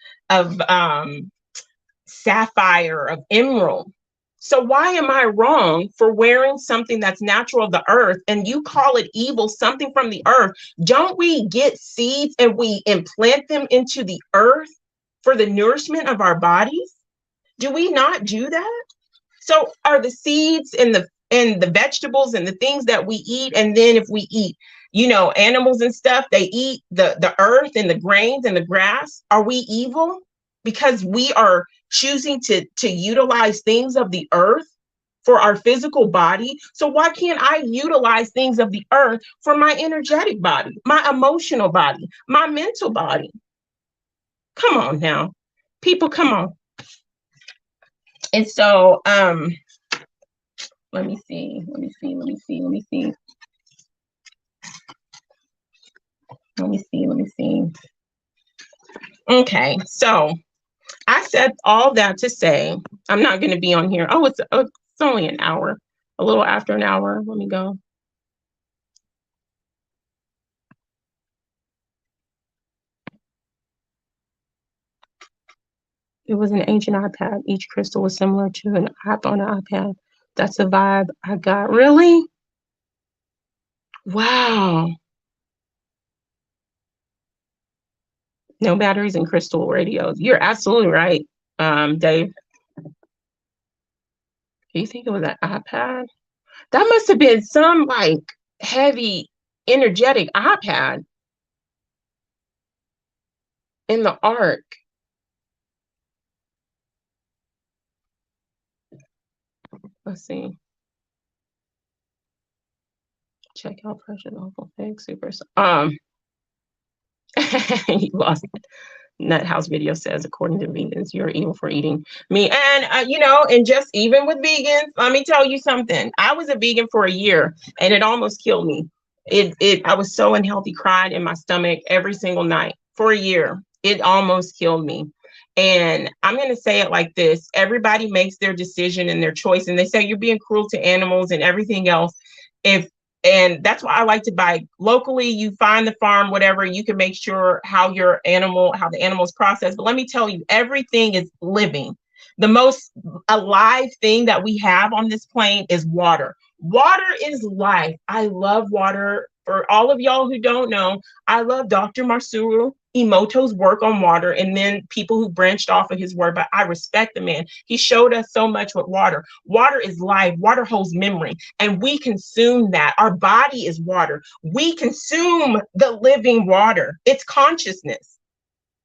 sapphire, of emerald. So why am I wrong for wearing something that's natural of the earth and you call it evil, something from the earth? Don't we get seeds and we implant them into the earth for the nourishment of our bodies? Do we not do that? So are the seeds and the vegetables and the things that we eat, and then if we eat, animals and stuff, they eat the earth and the grains and the grass. Are we evil because we are choosing to utilize things of the earth for our physical body? So why can't I utilize things of the earth for my energetic body, my emotional body, my mental body? Come on now, people, come on. And so let me see. Okay, so I said all that to say I'm not going to be on here. Oh, it's only an hour, a little after an hour. Let me go. It was an ancient iPad. Each crystal was similar to an app on an iPad. That's the vibe I got. Really? Wow. No batteries in crystal radios. You're absolutely right, Dave. Do you think it was an iPad? That must have been some like heavy, energetic iPad in the ark. Let's see. Check out pressure awful fake super. You lost it. Nut House video says, according to vegans, you're evil for eating meat. And and just even with vegans, let me tell you something. I was a vegan for a year, and it almost killed me. I was so unhealthy, crying in my stomach every single night for a year. It almost killed me. And I'm going to say it like this: everybody makes their decision and their choice. And they say you're being cruel to animals and everything else. If and that's why I like to buy locally. You find the farm, whatever, you can make sure how the animal is processed. But let me tell you, everything is living. The most alive thing that we have on this plane is water. Water is life. I love water. For all of y'all who don't know, I love Dr. Masaru Emoto's work on water, and then people who branched off of his work, but I respect the man. He showed us so much with water. Water is life. Water holds memory, and we consume that. Our body is water. We consume the living water. It's consciousness.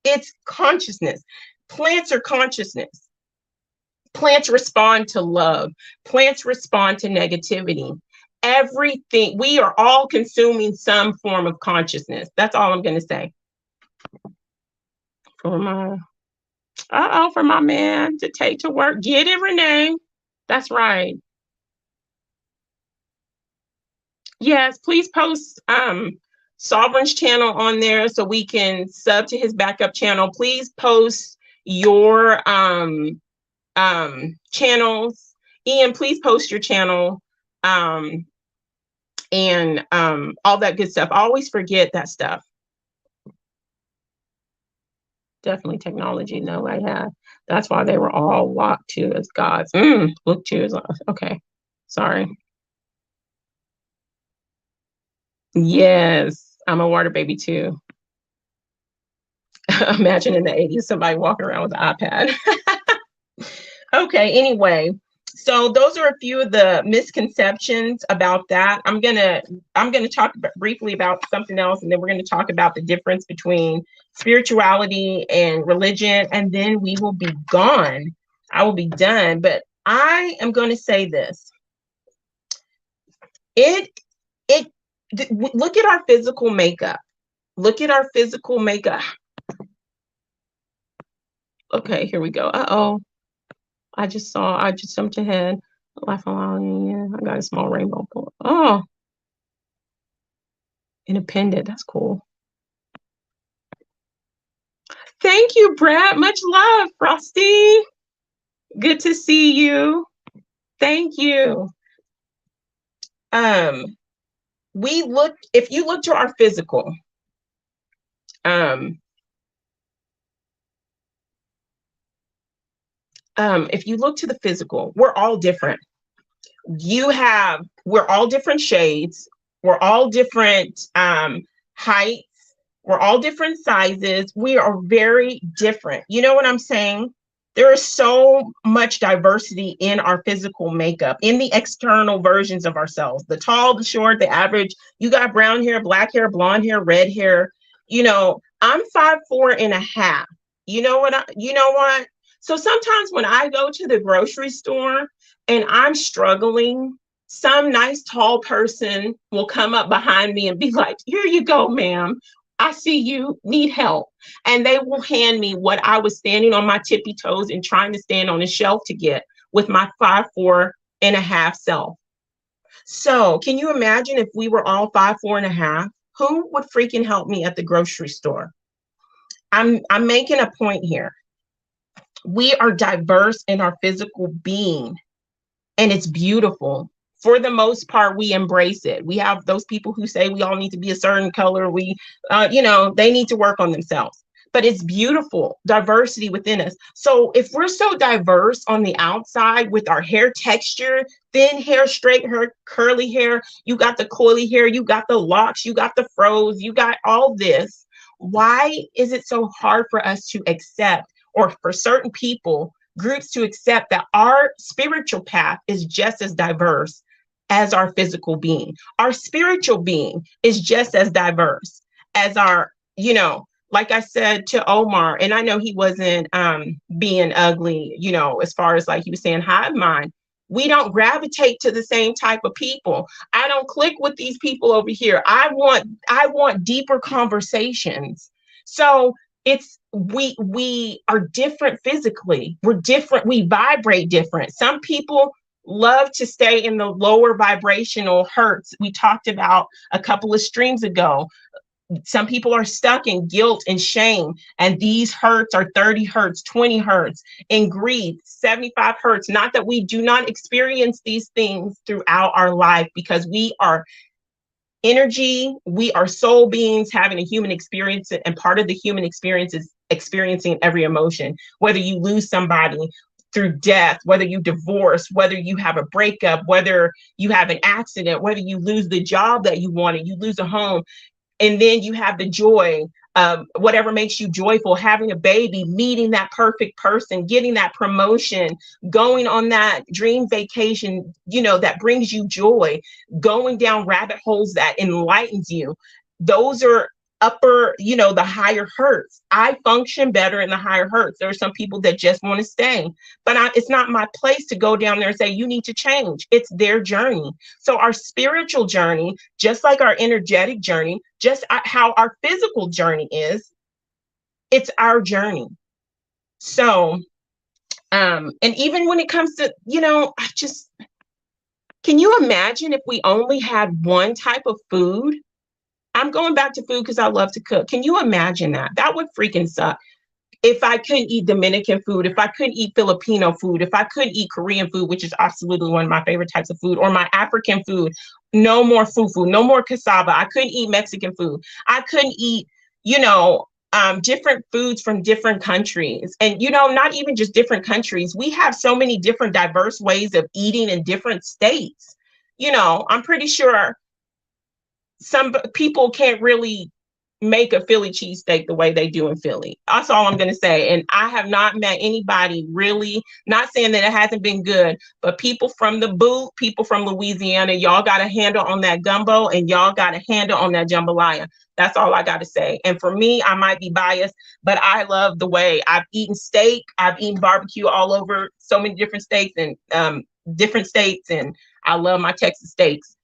It's consciousness. Plants are consciousness. Plants respond to love. Plants respond to negativity. Everything, we are all consuming some form of consciousness. That's all I'm going to say. For my man to take to work. Get it, Renee. That's right. Yes, please post Sovereign's channel on there so we can sub to his backup channel. Please post your channels. Ian, please post your channel and all that good stuff. I always forget that stuff. Definitely technology. No, I have. That's why they were all locked to as gods. Look to as okay. Sorry. Yes, I'm a water baby too. Imagine in the 80s somebody walking around with an iPad. Okay, anyway, so those are a few of the misconceptions about that. I'm gonna talk briefly about something else, and then we're gonna talk about the difference between spirituality and religion, and then we will be gone. I will be done. But I am going to say this: look at our physical makeup. Look at our physical makeup. Okay, here we go. Uh-oh. I just jumped ahead. Life alone. I got a small rainbow. Oh, independent. That's cool. Thank you, Brad. Much love, Frosty. Good to see you. Thank you. If you look to our physical, if you look to the physical, we're all different. We're all different shades. We're all different heights. We're all different sizes. We are very different. You know what I'm saying? There is so much diversity in our physical makeup, in the external versions of ourselves, the tall, the short, the average. You got brown hair, black hair, blonde hair, red hair. You know, I'm 5'4.5". You know what? So sometimes when I go to the grocery store and I'm struggling, some nice tall person will come up behind me and be like, "Here you go, ma'am. I see you need help." And they will hand me what I was standing on my tippy toes and trying to stand on a shelf to get with my 5'4.5" self. So can you imagine if we were all 5'4.5"? Who would freaking help me at the grocery store? I'm making a point here. We are diverse in our physical being, and it's beautiful. For the most part, we embrace it. We have those people who say we all need to be a certain color. They need to work on themselves. But it's beautiful, diversity within us. So if we're so diverse on the outside with our hair texture, thin hair, straight hair, curly hair, you got the coily hair, you got the locks, you got the froze, you got all this, why is it so hard for us to accept, or for certain people, groups to accept that our spiritual path is just as diverse as our physical being? Our spiritual being is just as diverse as our, like I said to Omar, and I know he wasn't being ugly, as far as like he was saying hive mind. We don't gravitate to the same type of people. I don't click with these people over here. I want deeper conversations. So we are different physically. We're different. We vibrate different. Some people love to stay in the lower vibrational hertz we talked about a couple of streams ago. Some people are stuck in guilt and shame, and these hertz are 30 hertz, 20 hertz. In grief, 75 hertz. Not that we do not experience these things throughout our life, because we are energy, we are soul beings having a human experience, and part of the human experience is experiencing every emotion. Whether you lose somebody through death, whether you divorce, whether you have a breakup, whether you have an accident, whether you lose the job that you wanted, you lose a home, and then you have the joy, whatever makes you joyful, having a baby, meeting that perfect person, getting that promotion, going on that dream vacation, that brings you joy, going down rabbit holes that enlightens you. Those are upper, the higher hertz. I function better in the higher hertz. There are some people that just want to stay, but it's not my place to go down there and say, you need to change. It's their journey. So our spiritual journey, just like our energetic journey, just how our physical journey is, it's our journey. So, and even when it comes to, can you imagine if we only had one type of food? I'm going back to food because I love to cook. Can you imagine that? That would freaking suck. If I couldn't eat Dominican food, if I couldn't eat Filipino food, if I couldn't eat Korean food, which is absolutely one of my favorite types of food, or my African food, no more fufu, no more cassava. I couldn't eat Mexican food. I couldn't eat, different foods from different countries. And, not even just different countries. We have so many different diverse ways of eating in different states. I'm pretty sure some people can't really make a Philly cheesesteak the way they do in Philly. That's all I'm going to say. And I have not met anybody really, not saying that it hasn't been good, but people from the boot, people from Louisiana, y'all got a handle on that gumbo, and y'all got a handle on that jambalaya. That's all I got to say. And for me, I might be biased, but I love the way I've eaten steak. I've eaten barbecue all over so many different states, and I love my Texas steaks.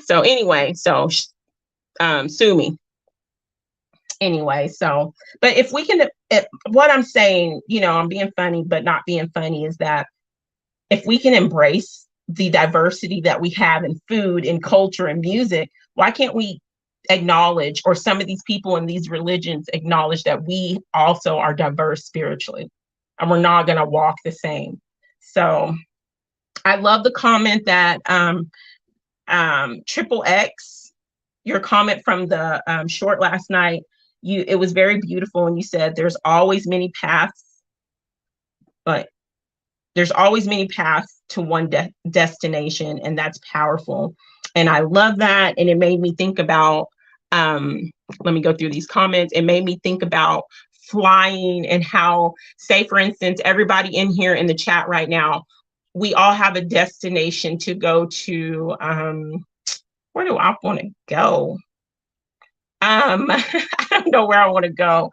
So anyway, sue me. Anyway, so, but if we can, what I'm saying, I'm being funny, but not being funny, is that if we can embrace the diversity that we have in food, in culture, and music, why can't we acknowledge, or some of these people in these religions acknowledge, that we also are diverse spiritually, and we're not going to walk the same. So I love the comment that Triple X, your comment from the short last night, it was very beautiful. And you said there's always many paths, but there's always many paths to one destination, and that's powerful. And I love that. And it made me think about, let me go through these comments. It made me think about flying, and how, say, for instance, everybody in here in the chat right now, we all have a destination to go to. Where do I want to go? I don't know where I want to go.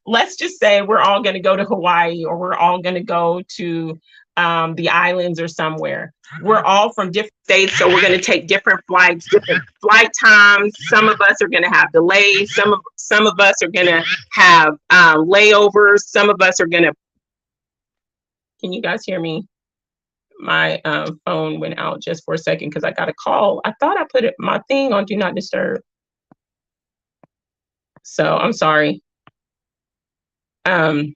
Let's just say we're all going to go to Hawaii, or we're all going to go to the islands or somewhere. We're all from different states, so we're going to take different flights, different flight times. Some of us are going to have delays. Some of us are going to have layovers. Some of us are going to. Can you guys hear me? My phone went out just for a second because I got a call. I thought I put my thing on Do Not Disturb. So I'm sorry. I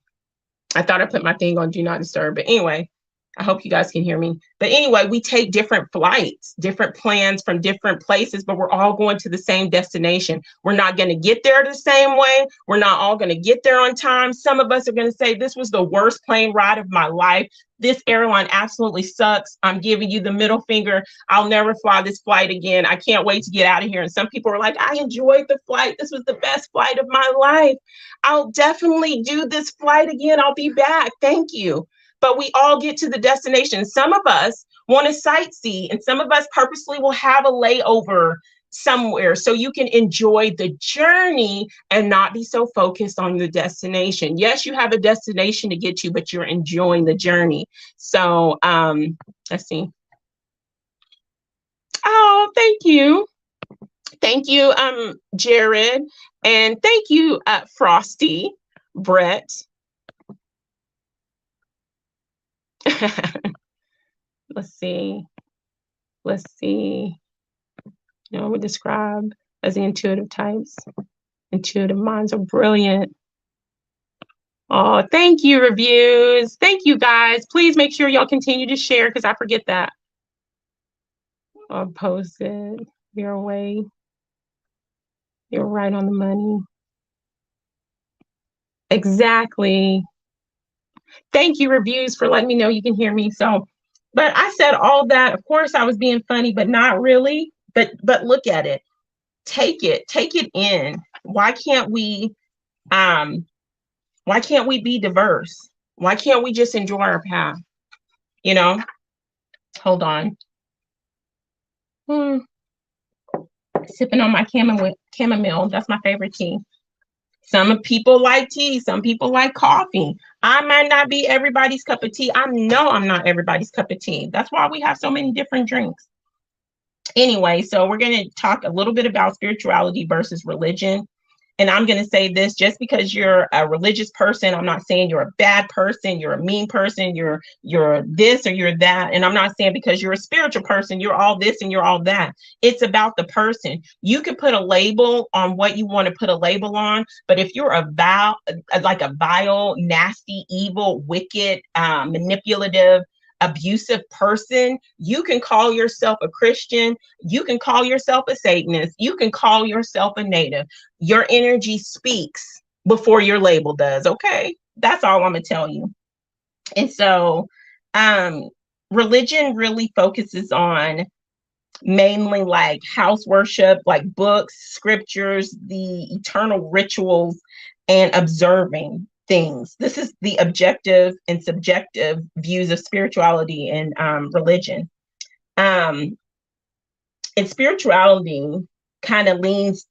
thought I put my thing on Do Not Disturb. But anyway, I hope you guys can hear me. But anyway, we take different flights, different plans from different places, but we're all going to the same destination. We're not going to get there the same way. We're not all going to get there on time. Some of us are going to say, this was the worst plane ride of my life. This airline absolutely sucks. I'm giving you the middle finger. I'll never fly this flight again. I can't wait to get out of here. And some people are like, I enjoyed the flight. This was the best flight of my life. I'll definitely do this flight again. I'll be back. Thank you. But we all get to the destination. Some of us want to sightsee, and some of us purposely will have a layover somewhere so you can enjoy the journey and not be so focused on the destination. Yes, you have a destination to get to, but you're enjoying the journey. So let's see. Oh, thank you. Thank you, Jared. And thank you, Frosty, Brett. Let's see. Let's see. We're described as the intuitive types. Intuitive minds are brilliant. Oh, thank you, reviews. Thank you, guys. Please make sure y'all continue to share because I forget that. Or post it. You're away. You're right on the money. Exactly. Thank you, reviews, for letting me know you can hear me. So, but I said all that. Of course, I was being funny, but not really. But look at it. Take it in. Why can't we be diverse? Why can't we just enjoy our path? Hold on. Sipping on my chamomile. That's my favorite tea. Some people like tea. Some people like coffee. I might not be everybody's cup of tea. I know I'm not everybody's cup of tea. That's why we have so many different drinks. Anyway, so we're going to talk a little bit about spirituality versus religion. And I'm going to say this, just because you're a religious person, I'm not saying you're a bad person, you're a mean person, you're this or you're that. And I'm not saying because you're a spiritual person, you're all this and you're all that. It's about the person. You can put a label on what you want to put a label on, but if you're a vile, nasty, evil, wicked, manipulative, abusive person, you can call yourself a Christian, you can call yourself a Satanist, you can call yourself a native. Your energy speaks before your label does. Okay, that's all I'm gonna tell you. And so religion really focuses on mainly like house worship, like books, scriptures, the eternal rituals, and observing things. This is the objective and subjective views of spirituality and religion. And spirituality kind of it's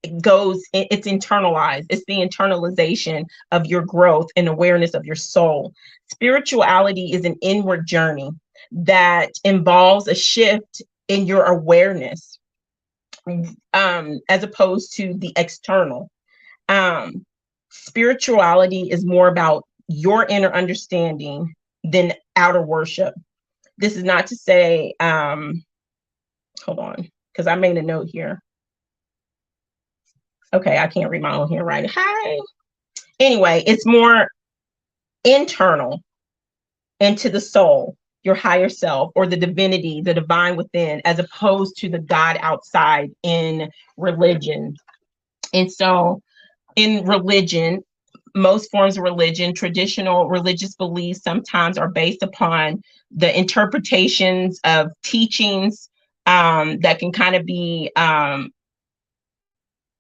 internalized. It's the internalization of your growth and awareness of your soul. Spirituality is an inward journey that involves a shift in your awareness, as opposed to the external. Spirituality is more about your inner understanding than outer worship. This is not to say, hold on, because I made a note here. Okay, I can't read my own handwriting. Hi. Anyway, it's more internal, into the soul, your higher self, or the divinity, the divine within, as opposed to the God outside in religion. And so in religion, most forms of religion, traditional religious beliefs sometimes are based upon the interpretations of teachings that can kind of be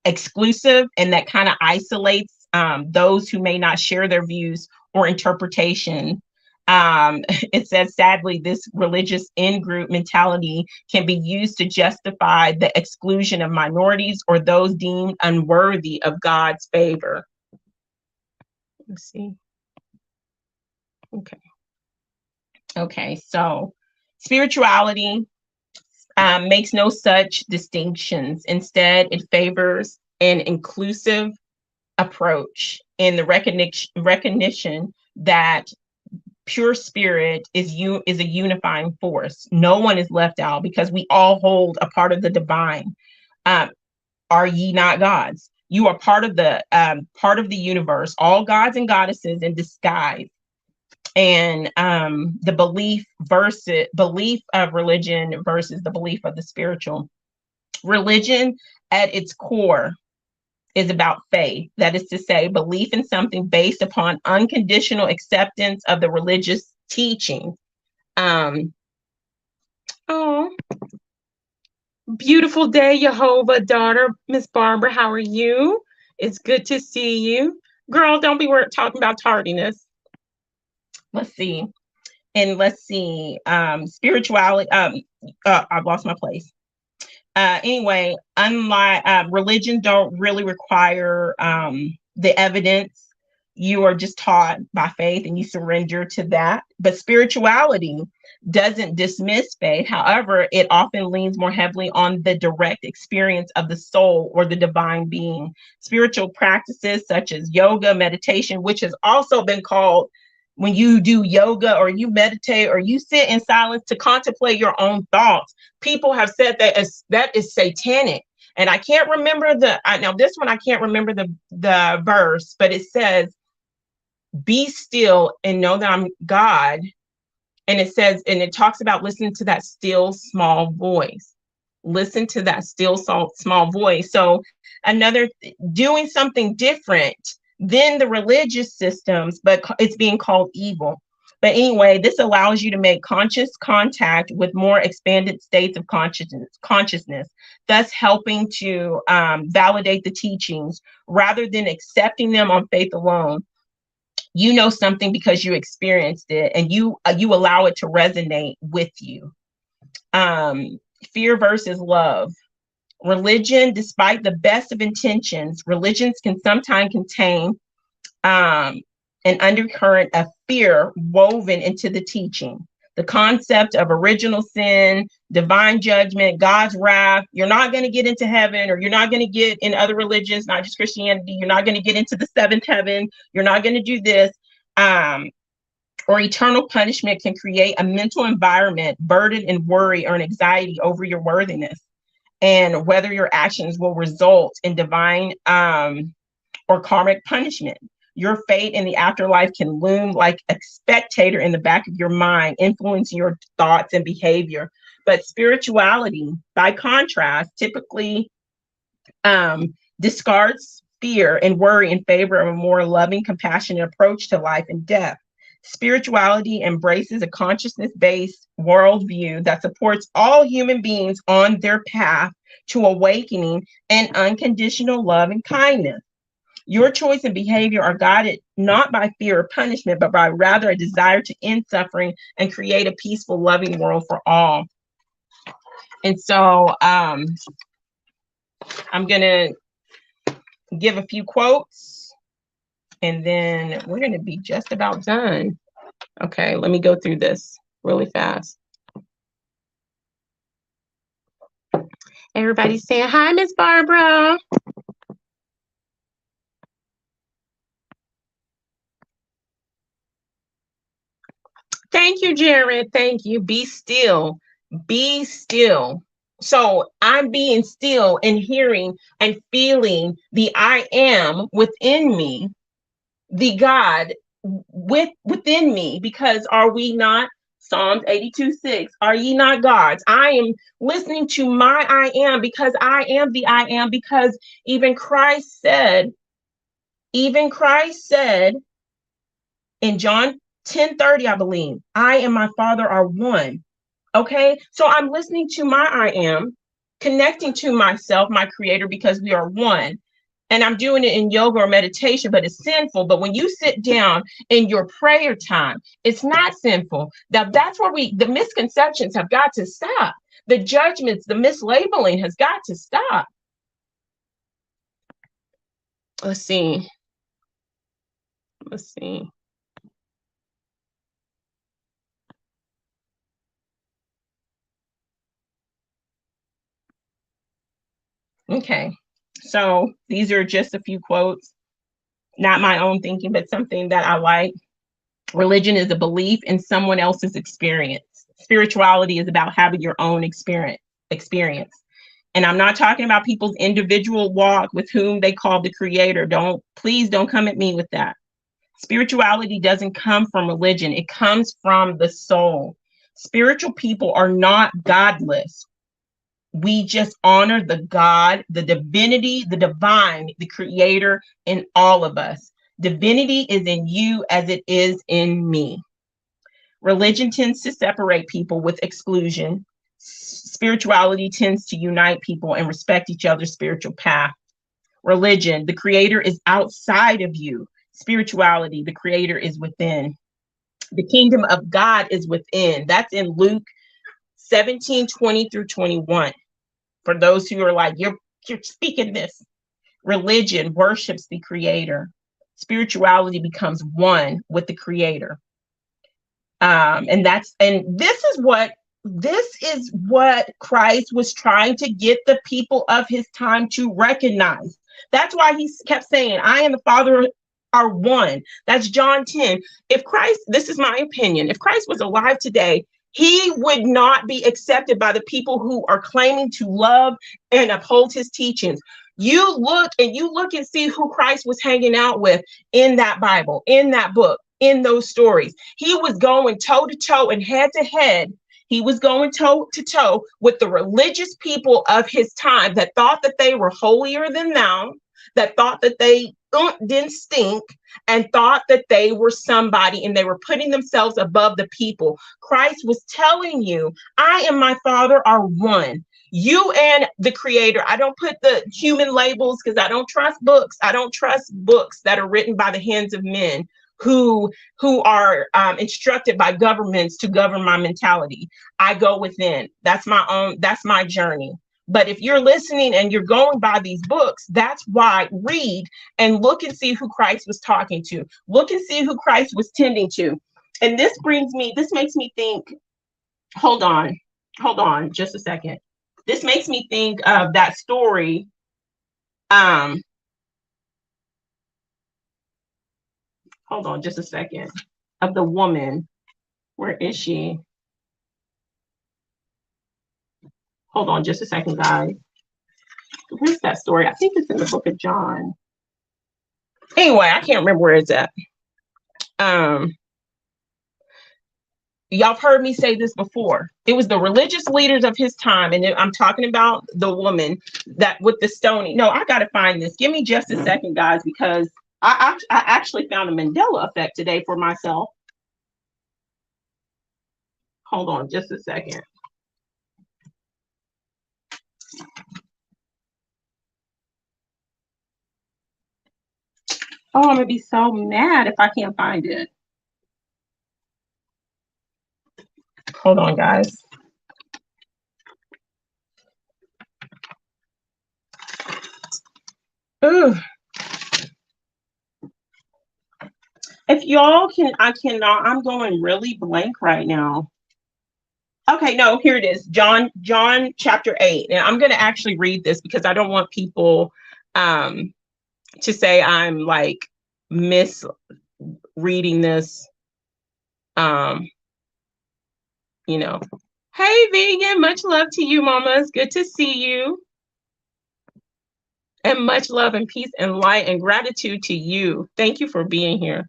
exclusive, and that kind of isolates those who may not share their views or interpretation. It says, sadly, this religious in-group mentality can be used to justify the exclusion of minorities or those deemed unworthy of God's favor. Let's see. Okay, so spirituality makes no such distinctions. Instead, it favors an inclusive approach in the recognition that pure spirit is a unifying force. No one is left out because we all hold a part of the divine. Are ye not gods? You are part of the universe, all gods and goddesses in disguise. And the belief of religion versus the belief of the spiritual. Religion at its core is about faith. That is to say, belief in something based upon unconditional acceptance of the religious teaching. Beautiful day, Jehovah, daughter, Miss Barbara. How are you? It's good to see you. Girl, don't be talking about tardiness. Let's see. Spirituality. I've lost my place. Anyway, unlike religion, don't really require the evidence. You are just taught by faith and you surrender to that. But spirituality doesn't dismiss faith. However, it often leans more heavily on the direct experience of the soul or the divine being. Spiritual practices such as yoga, meditation, which has also been called when you do yoga or you meditate or you sit in silence to contemplate your own thoughts. People have said that is satanic. And I can't remember now this one, I can't remember the verse, but it says, be still and know that I'm God. And it says, and it talks about listening to that still small voice. Listen to that still small voice. So doing something different than the religious systems, but it's being called evil. But anyway, this allows you to make conscious contact with more expanded states of consciousness, thus helping to validate the teachings rather than accepting them on faith alone. You know something because you experienced it, and you allow it to resonate with you. Fear versus love. Religion, despite the best of intentions, religions can sometimes contain an undercurrent of fear woven into the teaching. The concept of original sin, divine judgment, God's wrath. You're not going to get into heaven, or you're not going to get in other religions, not just Christianity. You're not going to get into the seventh heaven. You're not going to do this. Or eternal punishment can create a mental environment burdened in worry or anxiety over your worthiness and whether your actions will result in divine or karmic punishment. Your fate in the afterlife can loom like a spectator in the back of your mind, influencing your thoughts and behavior. But spirituality, by contrast, typically discards fear and worry in favor of a more loving, compassionate approach to life and death. Spirituality embraces a consciousness-based worldview that supports all human beings on their path to awakening and unconditional love and kindness. Your choice and behavior are guided not by fear or punishment, but by rather a desire to end suffering and create a peaceful, loving world for all. And so I'm going to give a few quotes, and then we're going to be just about done. Okay, let me go through this really fast. Everybody's saying hi, Miss Barbara. Thank you, Jared. Thank you. Be still. Be still. So I'm being still and hearing and feeling the I am within me, the God within me, because are we not? Psalms 82:6, are ye not gods? I am listening to my I am, because I am the I am, because even Christ said in John 10:30, I believe, I and my Father are one. Okay, so I'm listening to my I am, connecting to myself, my creator, because we are one. And I'm doing it in yoga or meditation, but it's sinful. But when you sit down in your prayer time, it's not sinful. Now that's where the misconceptions have got to stop. The judgments, the mislabeling has got to stop. Let's see. Okay, so these are just a few quotes, not my own thinking, but something that I like. Religion is a belief in someone else's experience. Spirituality is about having your own experience. And I'm not talking about people's individual walk with whom they call the creator. Please don't come at me with that. Spirituality doesn't come from religion. It comes from the soul. Spiritual people are not godless. We just honor the God, the divinity, the divine, the creator in all of us. Divinity is in you as it is in me. Religion tends to separate people with exclusion. Spirituality tends to unite people and respect each other's spiritual path. Religion, the creator is outside of you. Spirituality, the creator is within. The kingdom of God is within. That's in Luke 17:20 through 21. For those who are like, you're speaking this. Religion worships the creator. Spirituality becomes one with the creator. And this is what Christ was trying to get the people of his time to recognize. That's why he kept saying, I and the Father are one. That's John 10. If Christ, this is my opinion, if Christ was alive today, he would not be accepted by the people who are claiming to love and uphold his teachings. You look and see who Christ was hanging out with in that Bible, in that book, in those stories. He was going toe to toe and head to head. He was going toe to toe with the religious people of his time that thought that they were holier than thou, that thought that they didn't stink, and thought that they were somebody and they were putting themselves above the people. Christ was telling you, I and my Father are one. You and the Creator. I don't put the human labels because I don't trust books. I don't trust books that are written by the hands of men who are instructed by governments to govern my mentality. I go within. That's my own. That's my journey. But if you're listening and you're going by these books, that's why read and look and see who Christ was talking to. Look and see who Christ was tending to. And this makes me think, hold on, just a second. This makes me think of that story. Hold on just a second. Of the woman. Where is she? Hold on just a second, guys. Where's that story? I think it's in the book of John. Anyway, I can't remember where it's at. Y'all have heard me say this before. It was the religious leaders of his time, and I'm talking about the woman that with the stoning. No, I gotta find this. Give me just a second, guys, because I actually found a Mandela effect today for myself. Hold on just a second. Oh, I'm gonna be so mad if I can't find it. Hold on, guys. Ooh. If y'all can, I cannot. I'm going really blank right now. Okay, no, here it is. John chapter 8. And I'm going to actually read this because I don't want people to say I'm like misreading this. You know. Hey, vegan, much love to you, mamas. Good to see you. And much love and peace and light and gratitude to you. Thank you for being here.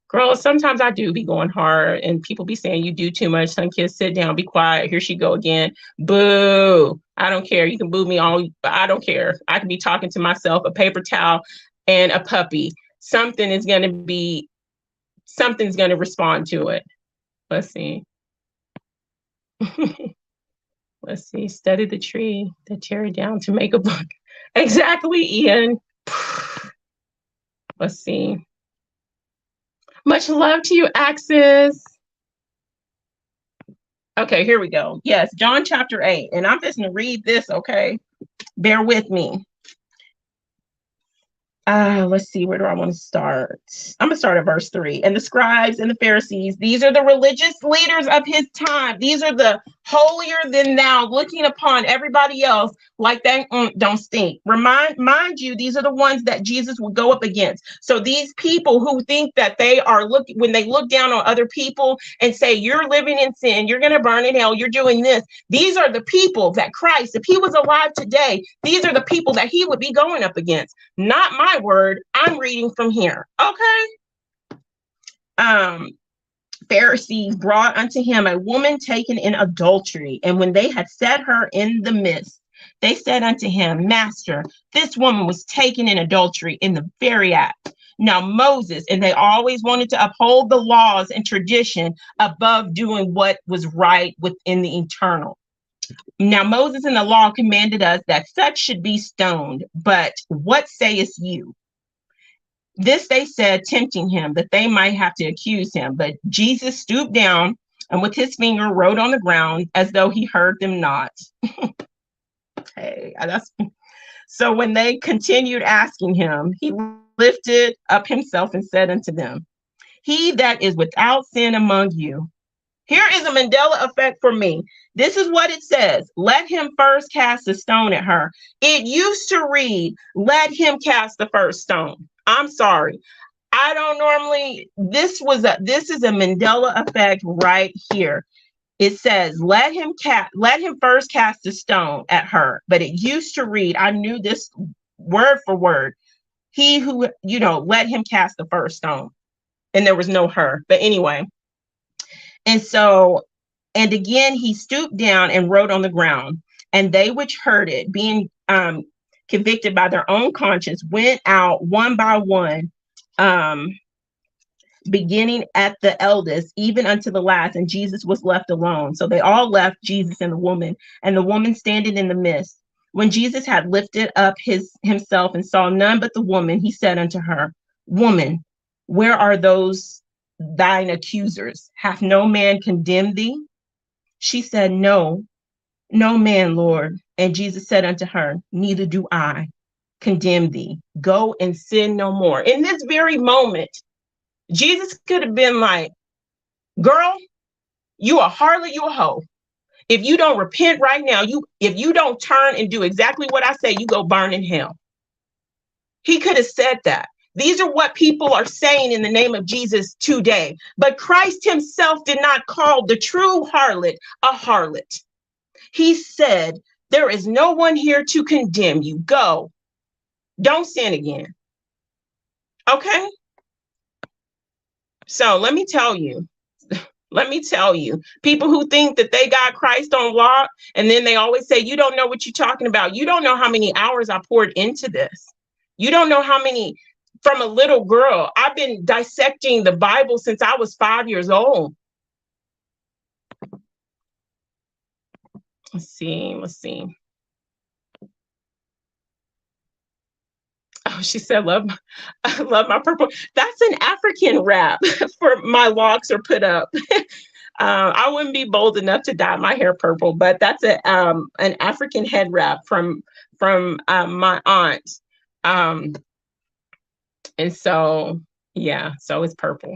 Girl, sometimes I do be going hard and people be saying you do too much. Some kids sit down, be quiet. Here she go again. Boo. I don't care. You can boo me all. I don't care. I can be talking to myself, a paper towel and a puppy. Something's going to respond to it. Let's see. Let's see. Study the tree that tear it down to make a book. Exactly, Ian. Let's see. Much love to you, Axis. Okay, here we go. Yes, John chapter 8. And I'm just going to read this, okay? Bear with me. Let's see, where do I want to start? I'm going to start at verse 3. And the scribes and the Pharisees, these are the religious leaders of his time. These are the holier than thou, looking upon everybody else like they don't stink. Mind you, these are the ones that Jesus would go up against. So these people who think that they are when they look down on other people and say, you're living in sin, you're going to burn in hell, you're doing this. These are the people that Christ, if he was alive today, these are the people that he would be going up against. Not my word. I'm reading from here. Okay. Pharisees brought unto him a woman taken in adultery, and when they had set her in the midst, they said unto him, Master, this woman was taken in adultery in the very act. Now Moses, and they always wanted to uphold the laws and tradition above doing what was right within the eternal. Now Moses in the law commanded us that such should be stoned, but what sayest you? This they said, tempting him, that they might have to accuse him. But Jesus stooped down and with his finger wrote on the ground as though he heard them not. Hey, so when they continued asking him, he lifted up himself and said unto them, he that is without sin among you. Here is a Mandela effect for me. This is what it says. Let him first cast a stone at her. It used to read, let him cast the first stone. I'm sorry. I don't normally, this is a Mandela effect right here. It says, let him first cast a stone at her. But it used to read, I knew this word for word. He who, let him cast the first stone. And there was no her. But anyway, and so, and again, he stooped down and wrote on the ground. And they which heard it, being convicted by their own conscience, went out one by one, um, beginning at the eldest, even unto the last, and Jesus was left alone. So they all left Jesus and the woman standing in the midst. When Jesus had lifted up himself and saw none but the woman, he said unto her, Woman, where are those thine accusers? Hath no man condemned thee? She said, No, no man, Lord. And Jesus said unto her, Neither do I condemn thee. Go and sin no more. In this very moment, Jesus could have been like, girl, you a harlot, you a hoe. If you don't repent right now, if you don't turn and do exactly what I say, you go burn in hell. He could have said that. These are what people are saying in the name of Jesus today. But Christ himself did not call the true harlot a harlot. He said, there is no one here to condemn you. Go. Don't sin again. Okay? So let me tell you, people who think that they got Christ on lock, and then they always say, you don't know what you're talking about. You don't know how many hours I poured into this. You don't know how many, from a little girl. I've been dissecting the Bible since I was 5 years old. Let's see. Oh, she said, I love my purple. That's an African wrap for my locks are put up. I wouldn't be bold enough to dye my hair purple, but that's an African head wrap from my aunt. And so, yeah, so it's purple.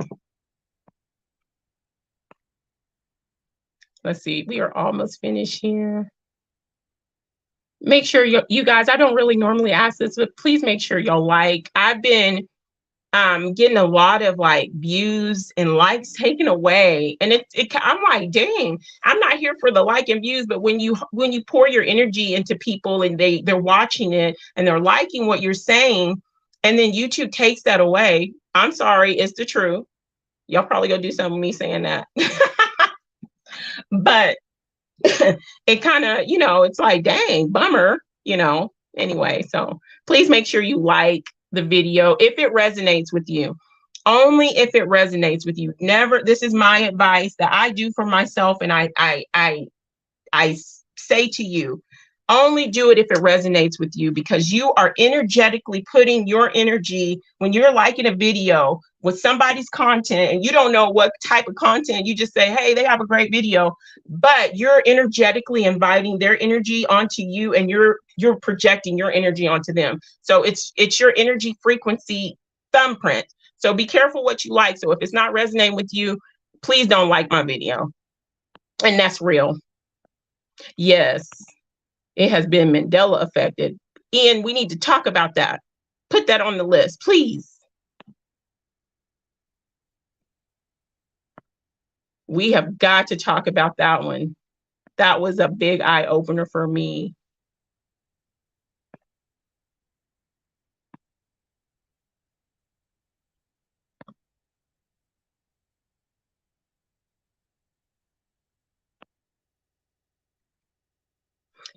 Let's see, we are almost finished here. Make sure you guys, I don't really normally ask this, but please make sure y'all like. I've been getting a lot of like views and likes taken away, and I'm like, dang, I'm not here for the like and views, but when you pour your energy into people and they're watching it and they're liking what you're saying, and then YouTube takes that away, I'm sorry, it's the truth. Y'all probably gonna do something with me saying that. But it kind of, it's like, dang, bummer, anyway. So please make sure you like the video if it resonates with you. Only if it resonates with you. Never, this is my advice that I do for myself, and I say to you, only do it if it resonates with you, because you are energetically putting your energy when you're liking a video with somebody's content, and you don't know what type of content. You just say, hey, they have a great video, but you're energetically inviting their energy onto you, and you're projecting your energy onto them. So it's your energy frequency thumbprint. So be careful what you like. So if it's not resonating with you, please don't like my video. And that's real. Yes, it has been Mandela affected. And we need to talk about that. Put that on the list, please. We have got to talk about that one. That was a big eye opener for me.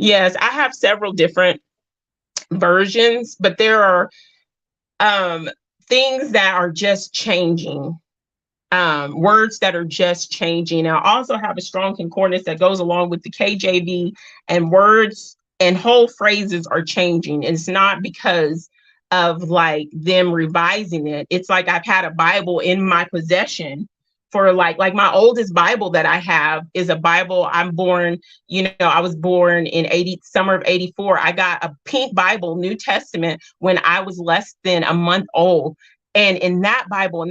Yes, I have several different versions, but there are things that are just changing. Words that are just changing. I also have a strong concordance that goes along with the KJV, and words and whole phrases are changing. And it's not because of like them revising it. It's like I've had a Bible in my possession for like my oldest Bible that I have is a Bible. I was born in summer of 84. I got a pink Bible, New Testament, when I was less than a month old. And in that Bible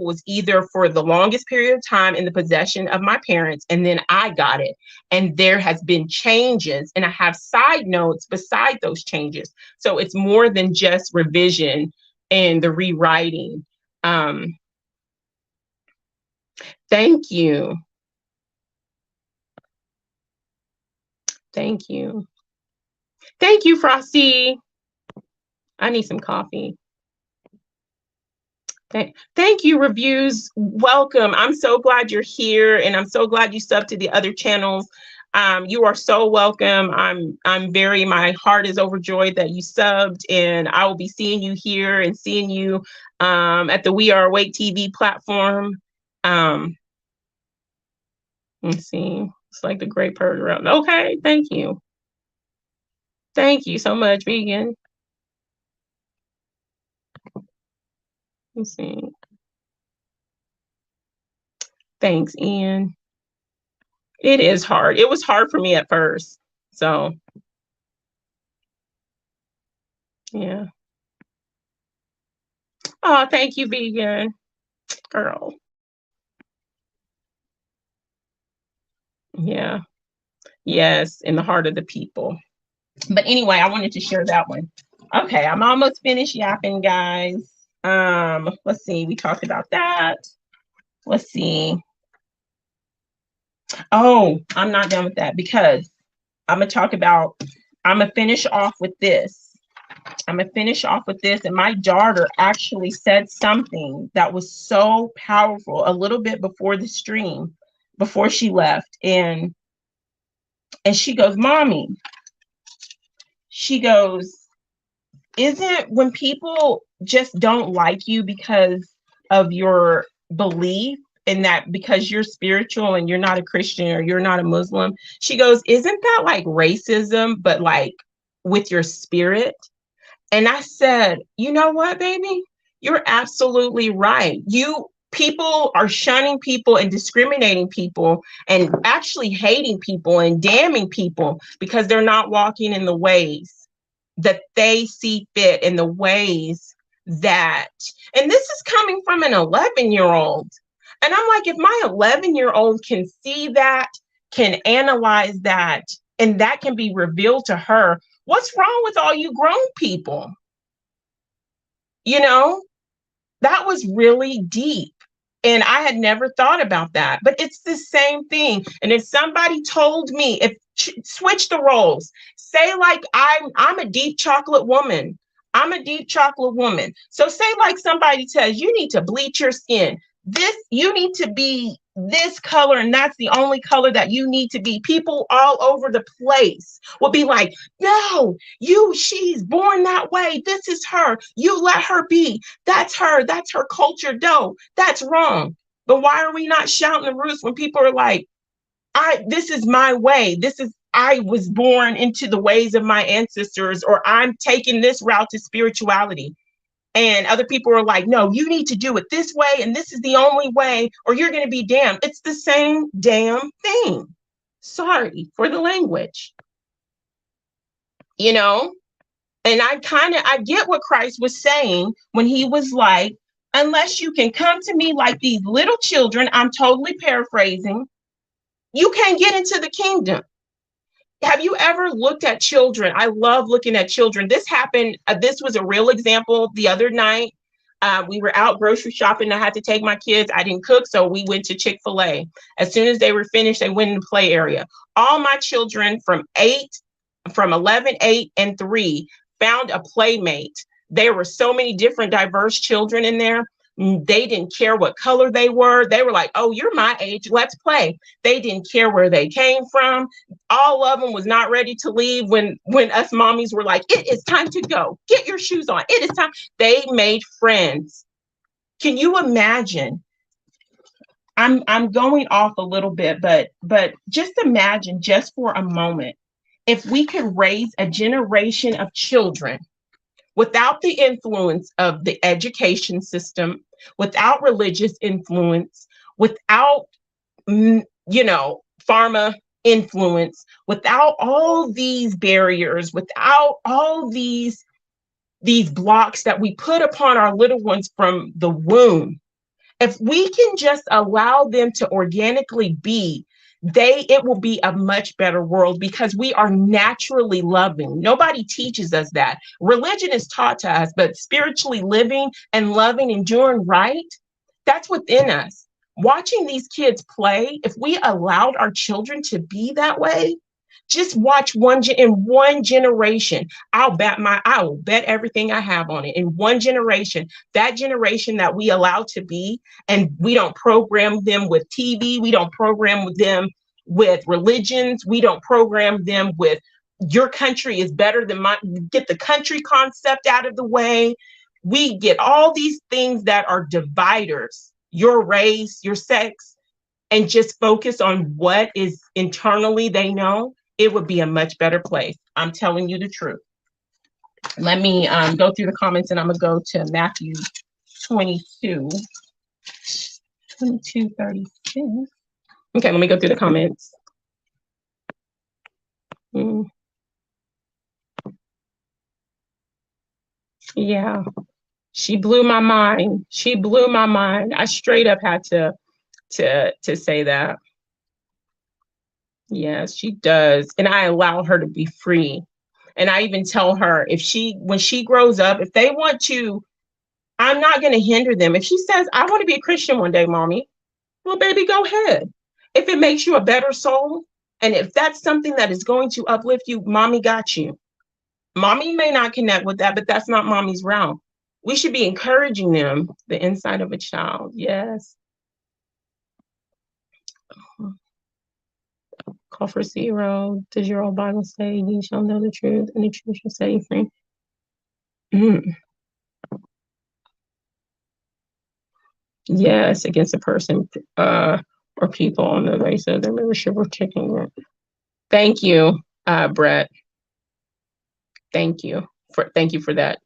was either for the longest period of time in the possession of my parents, and then I got it. And there has been changes, and I have side notes beside those changes. So it's more than just revision and the rewriting. Um, thank you. Thank you. Thank you, Frosty. I need some coffee. Thank you, reviews. Welcome. I'm so glad you're here, and I'm so glad you subbed to the other channels. You are so welcome. I'm very, my heart is overjoyed that you subbed, and I will be seeing you here and seeing you at the We Are Awake TV platform. Let's see. It's like the great bird around. Okay, thank you. Thank you so much, vegan. Let's see. Thanks, Ian. It is hard. It was hard for me at first. So, yeah. Oh, thank you, vegan. Girl. Yeah. Yes, in the heart of the people. But anyway, I wanted to share that one. Okay, I'm almost finished yapping, guys. Let's see. We talked about that. Let's see. Oh, I'm not done with that because I'm gonna finish off with this. And my daughter actually said something that was so powerful a little bit before the stream, before she left. And she goes, Mommy, she goes, isn't when people just don't like you because of your belief, and that because you're spiritual and you're not a Christian or you're not a Muslim, she goes, isn't that like racism, but like with your spirit? And I said, you know what, baby? You're absolutely right. People are shunning people and discriminating people and actually hating people and damning people because they're not walking in the ways that they see fit, in the ways that, and this is coming from an 11-year-old. And I'm like, if my 11-year-old can see that, can analyze that, and that can be revealed to her, what's wrong with all you grown people? You know, that was really deep. And I had never thought about that, but it's the same thing. And if somebody told me, switch the roles, say like I'm a deep chocolate woman. I'm a deep chocolate woman. So say like somebody says you need to bleach your skin. You need to be this color, and that's the only color that you need to be. People all over the place will be like, no, she's born that way. This is her. You let her be. That's her. That's her culture. No, that's wrong. But why are we not shouting the roost when people are like, this is my way. I was born into the ways of my ancestors, or I'm taking this route to spirituality. And other people are like, no, you need to do it this way, and this is the only way, or you're going to be damned. It's the same damn thing. Sorry for the language. You know? And I get what Christ was saying when he was like, unless you can come to me like these little children, I'm totally paraphrasing, you can't get into the kingdom. Have you ever looked at children? I love looking at children. This happened. This was a real example the other night. We were out grocery shopping. I had to take my kids. I didn't cook, so we went to Chick-fil-A. As soon as they were finished, they went in the play area. All my children from 11, 8, and 3 found a playmate. There were so many different diverse children in there. They didn't care what color they were. They were like, oh, you're my age. Let's play. They didn't care where they came from. All of them was not ready to leave when us mommies were like, it is time to go. Get your shoes on. It is time. They made friends. Can you imagine? I'm going off a little bit, but just imagine, just for a moment, if we could raise a generation of children without the influence of the education system, without religious influence, without, pharma influence, without all these barriers, without all these blocks that we put upon our little ones from the womb. If we can just allow them to organically be, it will be a much better world because we are naturally loving. Nobody teaches us that. Religion is taught to us, but spiritually living and loving and doing right, that's within us. Watching these kids play, if we allowed our children to be that way, just watch in one generation. I will bet everything I have on it. In one generation, that generation that we allow to be, and we don't program them with TV, we don't program them with religions, we don't program them with your country is better than mine. Get the country concept out of the way. We get all these things that are dividers, your race, your sex, and just focus on what is internally they know, it would be a much better place. I'm telling you the truth. Let me go through the comments and I'm going to go to Matthew 22, 22:36. Okay, let me go through the comments. Yeah, she blew my mind. She blew my mind. I straight up had to say that. Yes, she does. And I allow her to be free. And I even tell her when she grows up, if they want to, I'm not going to hinder them. If she says, I want to be a Christian one day, mommy, well, baby, go ahead. If it makes you a better soul, and if that's something that is going to uplift you, mommy got you. Mommy may not connect with that, but that's not mommy's realm. We should be encouraging them, the inside of a child. Yes. Call for 0. Does your old Bible say ye shall know the truth and the truth shall set you free? Yes, against a person or people on the basis of their membership or taking it. Thank you, Brett. Thank you for that.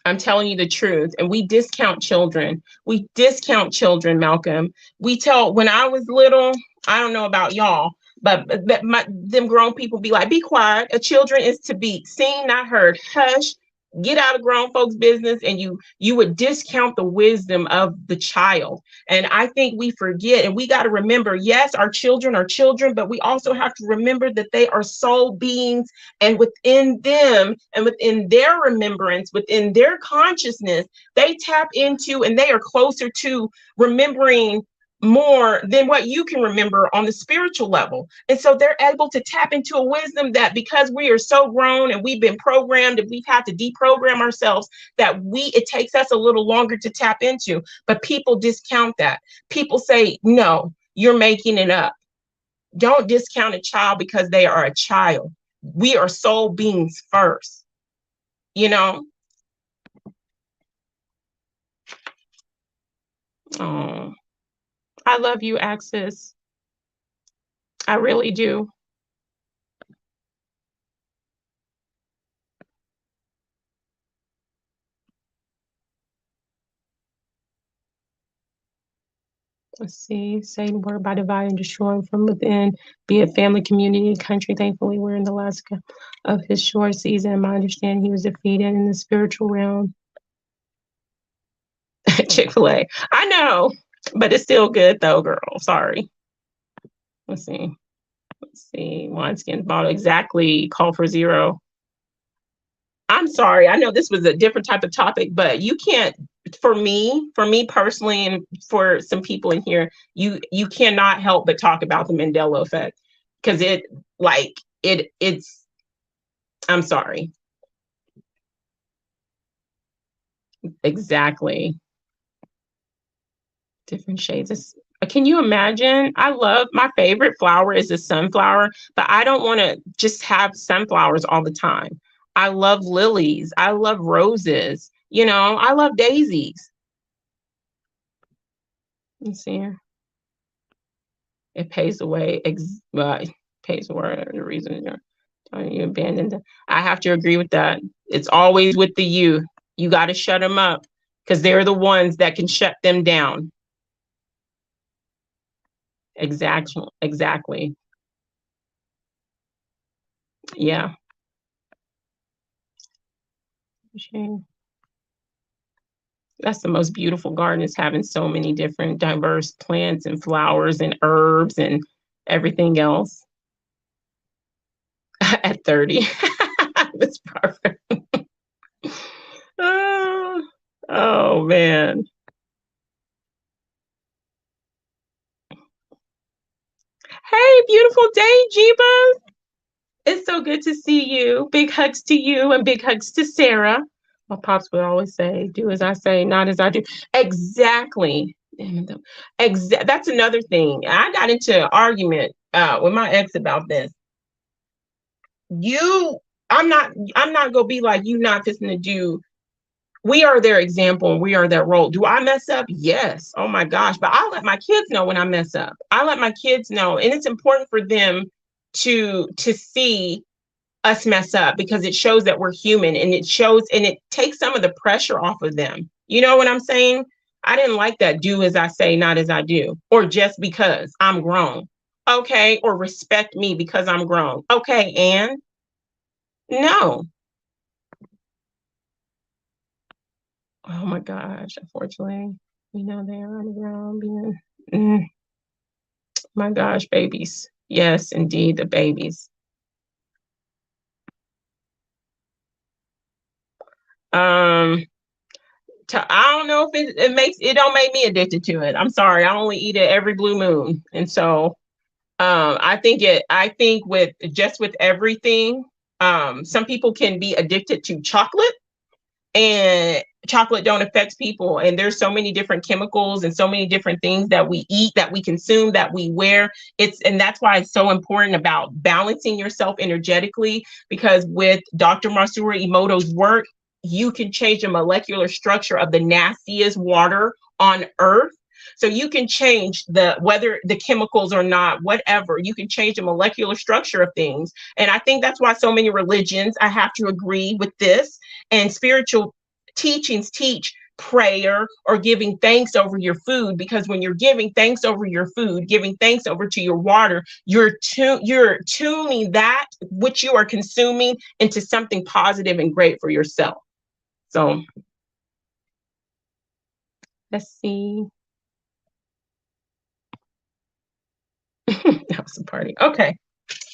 I'm telling you the truth. And we discount children. We discount children, Malcolm. When I was little, I don't know about y'all, but them grown people be like, be quiet. A children is to be seen, not heard. Hush. Get out of grown folks' business, and you would discount the wisdom of the child. And I think we forget, and we got to remember, yes, our children are children, but we also have to remember that they are soul beings, and within them and within their remembrance, within their consciousness, they tap into and they are closer to remembering more than what you can remember on the spiritual level. And so they're able to tap into a wisdom that, because we are so grown and we've been programmed and we've had to deprogram ourselves, that it takes us a little longer to tap into. But people discount that. People say, no, you're making it up. Don't discount a child because they are a child. We are soul beings first, you know? Oh, I love you, Axis. I really do. Let's see. Satan word by divide and destroy from within, be it family, community, country. Thankfully, we're in the last of his short season. My understanding, he was defeated in the spiritual realm. Chick-fil-A. I know, but it's still good though, girl. Sorry. Let's see. Wineskin bottle. Exactly. Call for 0. I'm sorry. I know this was a different type of topic, but you can't, for me personally, and for some people in here, you cannot help but talk about the Mandela effect, because it's, I'm sorry. Exactly. Different shades. Can you imagine? My favorite flower is a sunflower, but I don't want to just have sunflowers all the time. I love lilies. I love roses. I love daisies. Let's see here. It pays away. Pays away the reason you abandoned them. I have to agree with that. It's always with the youth. You got to shut them up, because they're the ones that can shut them down. Exactly. Yeah. That's the most beautiful garden, is having so many different diverse plants and flowers and herbs and everything else. At 30. That's perfect. Oh, oh man. Hey, beautiful day, Jeeba. It's so good to see you. Big hugs to you and big hugs to Sarah. My pops would always say, do as I say, not as I do. Exactly. That's another thing. I got into an argument with my ex about this. You, I'm not gonna be like, you not fixing to do. We are their example and we are their role. Do I mess up? Yes. Oh my gosh. But I let my kids know when I mess up. I let my kids know. And it's important for them to see us mess up, because it shows that we're human, and it shows, and it takes some of the pressure off of them. You know what I'm saying? I didn't like that do as I say, not as I do, or just because I'm grown. Okay. Or respect me because I'm grown. Okay. And no. Oh my gosh. Unfortunately, they are on the ground being, mm, my gosh, babies. Yes, indeed, the babies. Um, I don't know if it don't make me addicted to it. I'm sorry. I only eat it every blue moon. And so I think with everything, some people can be addicted to chocolate, and chocolate don't affect people, and there's so many different chemicals and so many different things that we eat, that we consume, that we wear. And that's why it's so important about balancing yourself energetically, because with Dr. Masaru Emoto's work, you can change the molecular structure of the nastiest water on earth. So you can change the whether the chemicals or not, whatever, you can change the molecular structure of things. And I think that's why so many religions, I have to agree with this, and spiritual teachings teach prayer or giving thanks over your food, because when you're giving thanks over your food, giving thanks over to your water, you're tuning that which you are consuming into something positive and great for yourself. So let's see. That was a party. Okay.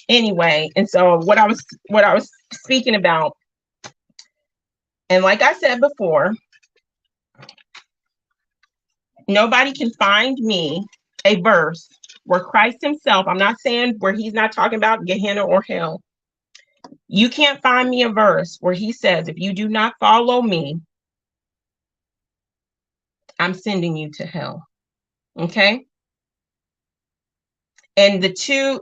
Anyway, and so what I was speaking about, and like I said before, nobody can find me a verse where Christ himself, I'm not saying where he's not talking about Gehenna or hell. You can't find me a verse where he says, if you do not follow me, I'm sending you to hell. Okay. And the two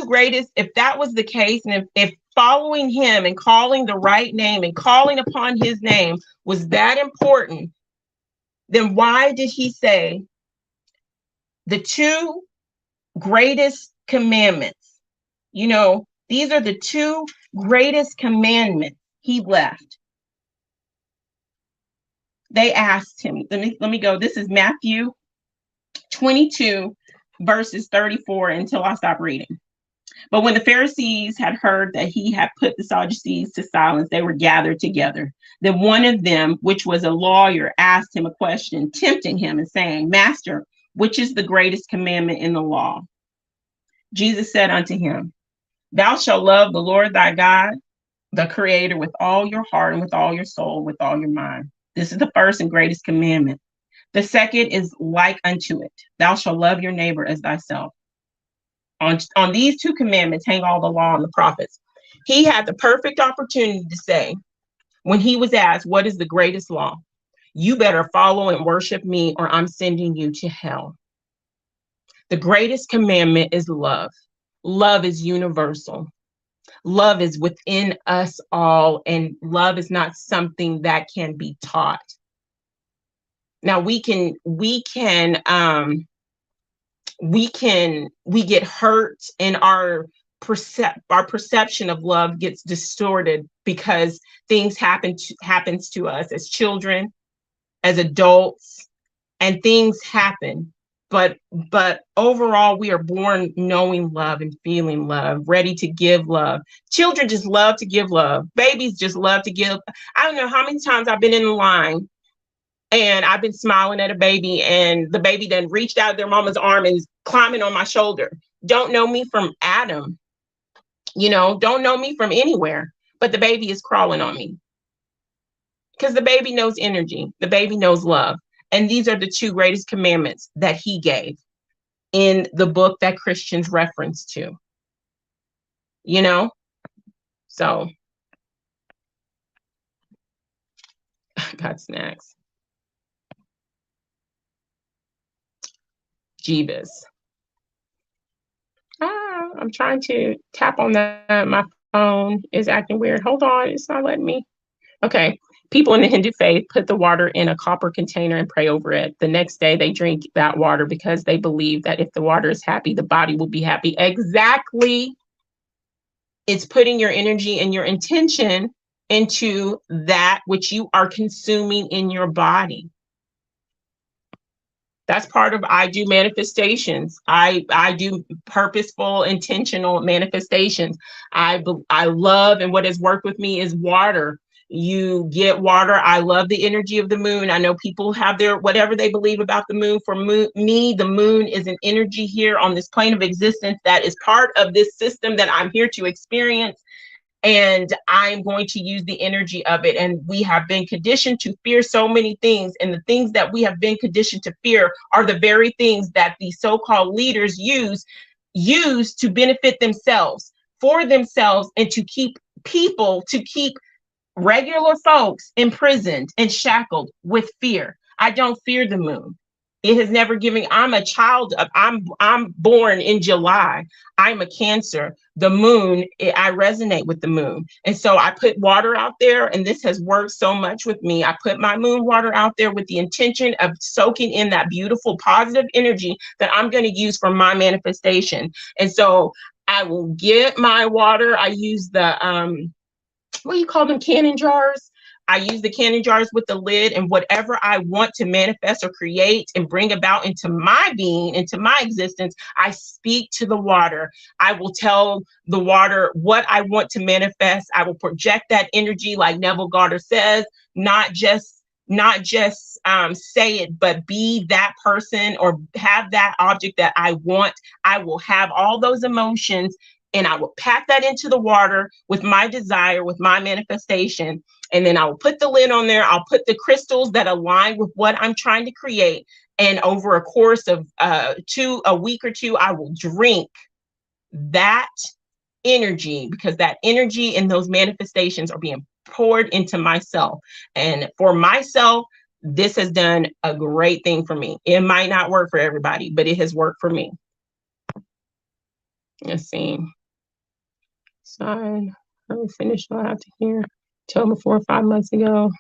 greatest, if that was the case, and if following him and calling the right name and calling upon his name was that important, then why did he say the two greatest commandments? These are the two greatest commandments he left. They asked him, let me go. This is Matthew 22, verses 34 until I stop reading. But when the Pharisees had heard that he had put the Sadducees to silence, they were gathered together. Then one of them, which was a lawyer, asked him a question, tempting him and saying, Master, which is the greatest commandment in the law? Jesus said unto him, Thou shalt love the Lord thy God, the Creator, with all your heart and with all your soul, with all your mind. This is the first and greatest commandment. The second is like unto it. Thou shalt love your neighbor as thyself. On these two commandments hang all the law and the prophets. He had the perfect opportunity to say, when he was asked, what is the greatest law? You better follow and worship me, or I'm sending you to hell. The greatest commandment is love. Love is universal. Love is within us all, and love is not something that can be taught. Now we get hurt, and our perception of love gets distorted because things happens to us as children, as adults, and things happen. But overall, we are born knowing love and feeling love, ready to give love. Children just love to give love. Babies just love to give. I don't know how many times I've been in the line And I've been smiling at a baby, and the baby then reached out their mama's arm and is climbing on my shoulder. Don't know me from Adam, don't know me from anywhere, but the baby is crawling on me because the baby knows energy, the baby knows love. And these are the two greatest commandments that he gave in the book that Christians reference to, you know? So I got snacks. Jeebus. I'm trying to tap on that. My phone is acting weird. Hold on, it's not letting me. Okay. People in the Hindu faith put the water in a copper container and pray over it. The next day, they drink that water because they believe that if the water is happy, the body will be happy. Exactly. It's putting your energy and your intention into that which you are consuming in your body. That's part of I do manifestations. I do purposeful, intentional manifestations. I love, and what has worked with me is water. You get water. I love the energy of the moon. I know people have their whatever they believe about the moon. For me, the moon is an energy here on this plane of existence that is part of this system that I'm here to experience, and I'm going to use the energy of it. And we have been conditioned to fear so many things, and the things that we have been conditioned to fear are the very things that the so-called leaders use to benefit themselves, for themselves, and to keep regular folks imprisoned and shackled with fear. I don't fear the moon. It has never given. I'm a child of. I'm born in July. I'm a Cancer. The moon. I resonate with the moon, and so I put water out there, and this has worked so much with me. I put my moon water out there with the intention of soaking in that beautiful, positive energy that I'm going to use for my manifestation. And so I will get my water. I use the what do you call them, cannon jars. I use the cannon jars with the lid, and whatever I want to manifest or create and bring about into my being, into my existence, I speak to the water. I will tell the water what I want to manifest. I will project that energy, like Neville Goddard says, not just say it, but be that person or have that object that I want. I will have all those emotions, and I will pack that into the water with my desire, with my manifestation. And then I will put the lid on there. I'll put the crystals that align with what I'm trying to create. And over a course of a week or two, I will drink that energy, because that energy and those manifestations are being poured into myself. And for myself, this has done a great thing for me. It might not work for everybody, but it has worked for me. Let's see. Sign. Let me finish what I have to hear. Told me 4 or 5 months ago.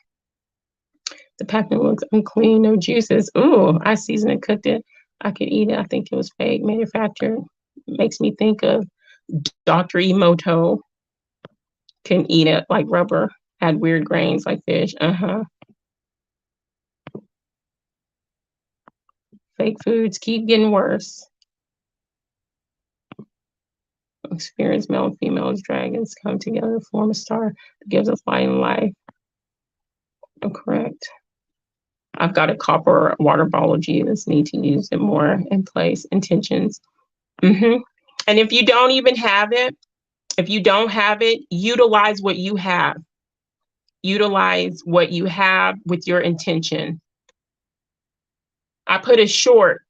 The packaging looks unclean, no juices. Ooh, I seasoned and cooked it. I could eat it. I think it was fake manufactured. Makes me think of Dr. Emoto. Can eat it like rubber. Had weird grains like fish. Fake foods keep getting worse. Experience male and female as dragons come together to form a star that gives us light and life. Oh, correct. I've got a copper water bottle. Jesus, need to use it more in place. Intentions. And if you don't even have it, if you don't have it, utilize what you have. Utilize what you have with your intention. I put a short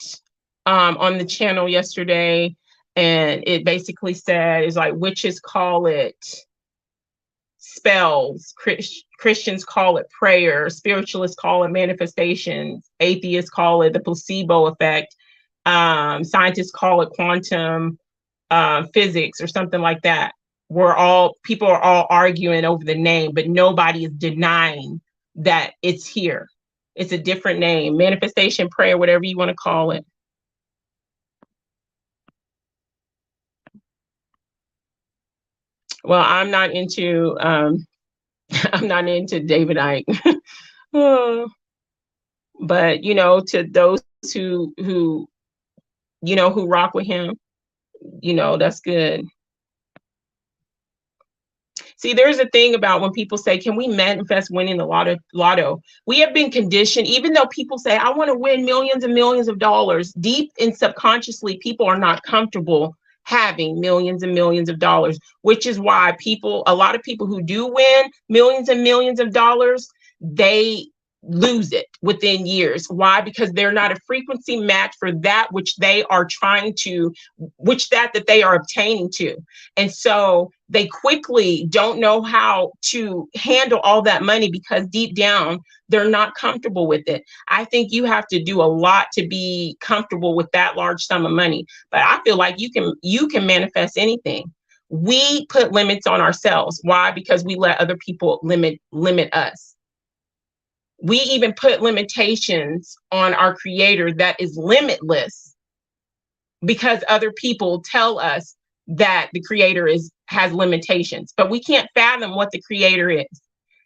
on the channel yesterday, and it basically said, it's like, witches call it spells, Christians call it prayer, spiritualists call it manifestations, atheists call it the placebo effect, scientists call it quantum physics or something like that. People are all arguing over the name, but nobody is denying that it's here. It's a different name, manifestation, prayer, whatever you want to call it. Well, I'm not into I'm not into David Icke. But to those who rock with him, that's good. See, there's a thing about when people say, can we manifest winning the lotto? We have been conditioned, even though people say, I want to win millions and millions of dollars, deep and subconsciously, people are not comfortable having millions and millions of dollars, which is why a lot of people who do win millions and millions of dollars, they lose it within years. Why? Because they're not a frequency match for that which they are trying to, that they are obtaining to. And so they quickly don't know how to handle all that money because deep down, they're not comfortable with it. I think you have to do a lot to be comfortable with that large sum of money. But I feel like you can manifest anything. We put limits on ourselves. Why? Because we let other people limit us. We even put limitations on our creator that is limitless because other people tell us that the creator has limitations, but we can't fathom what the creator is.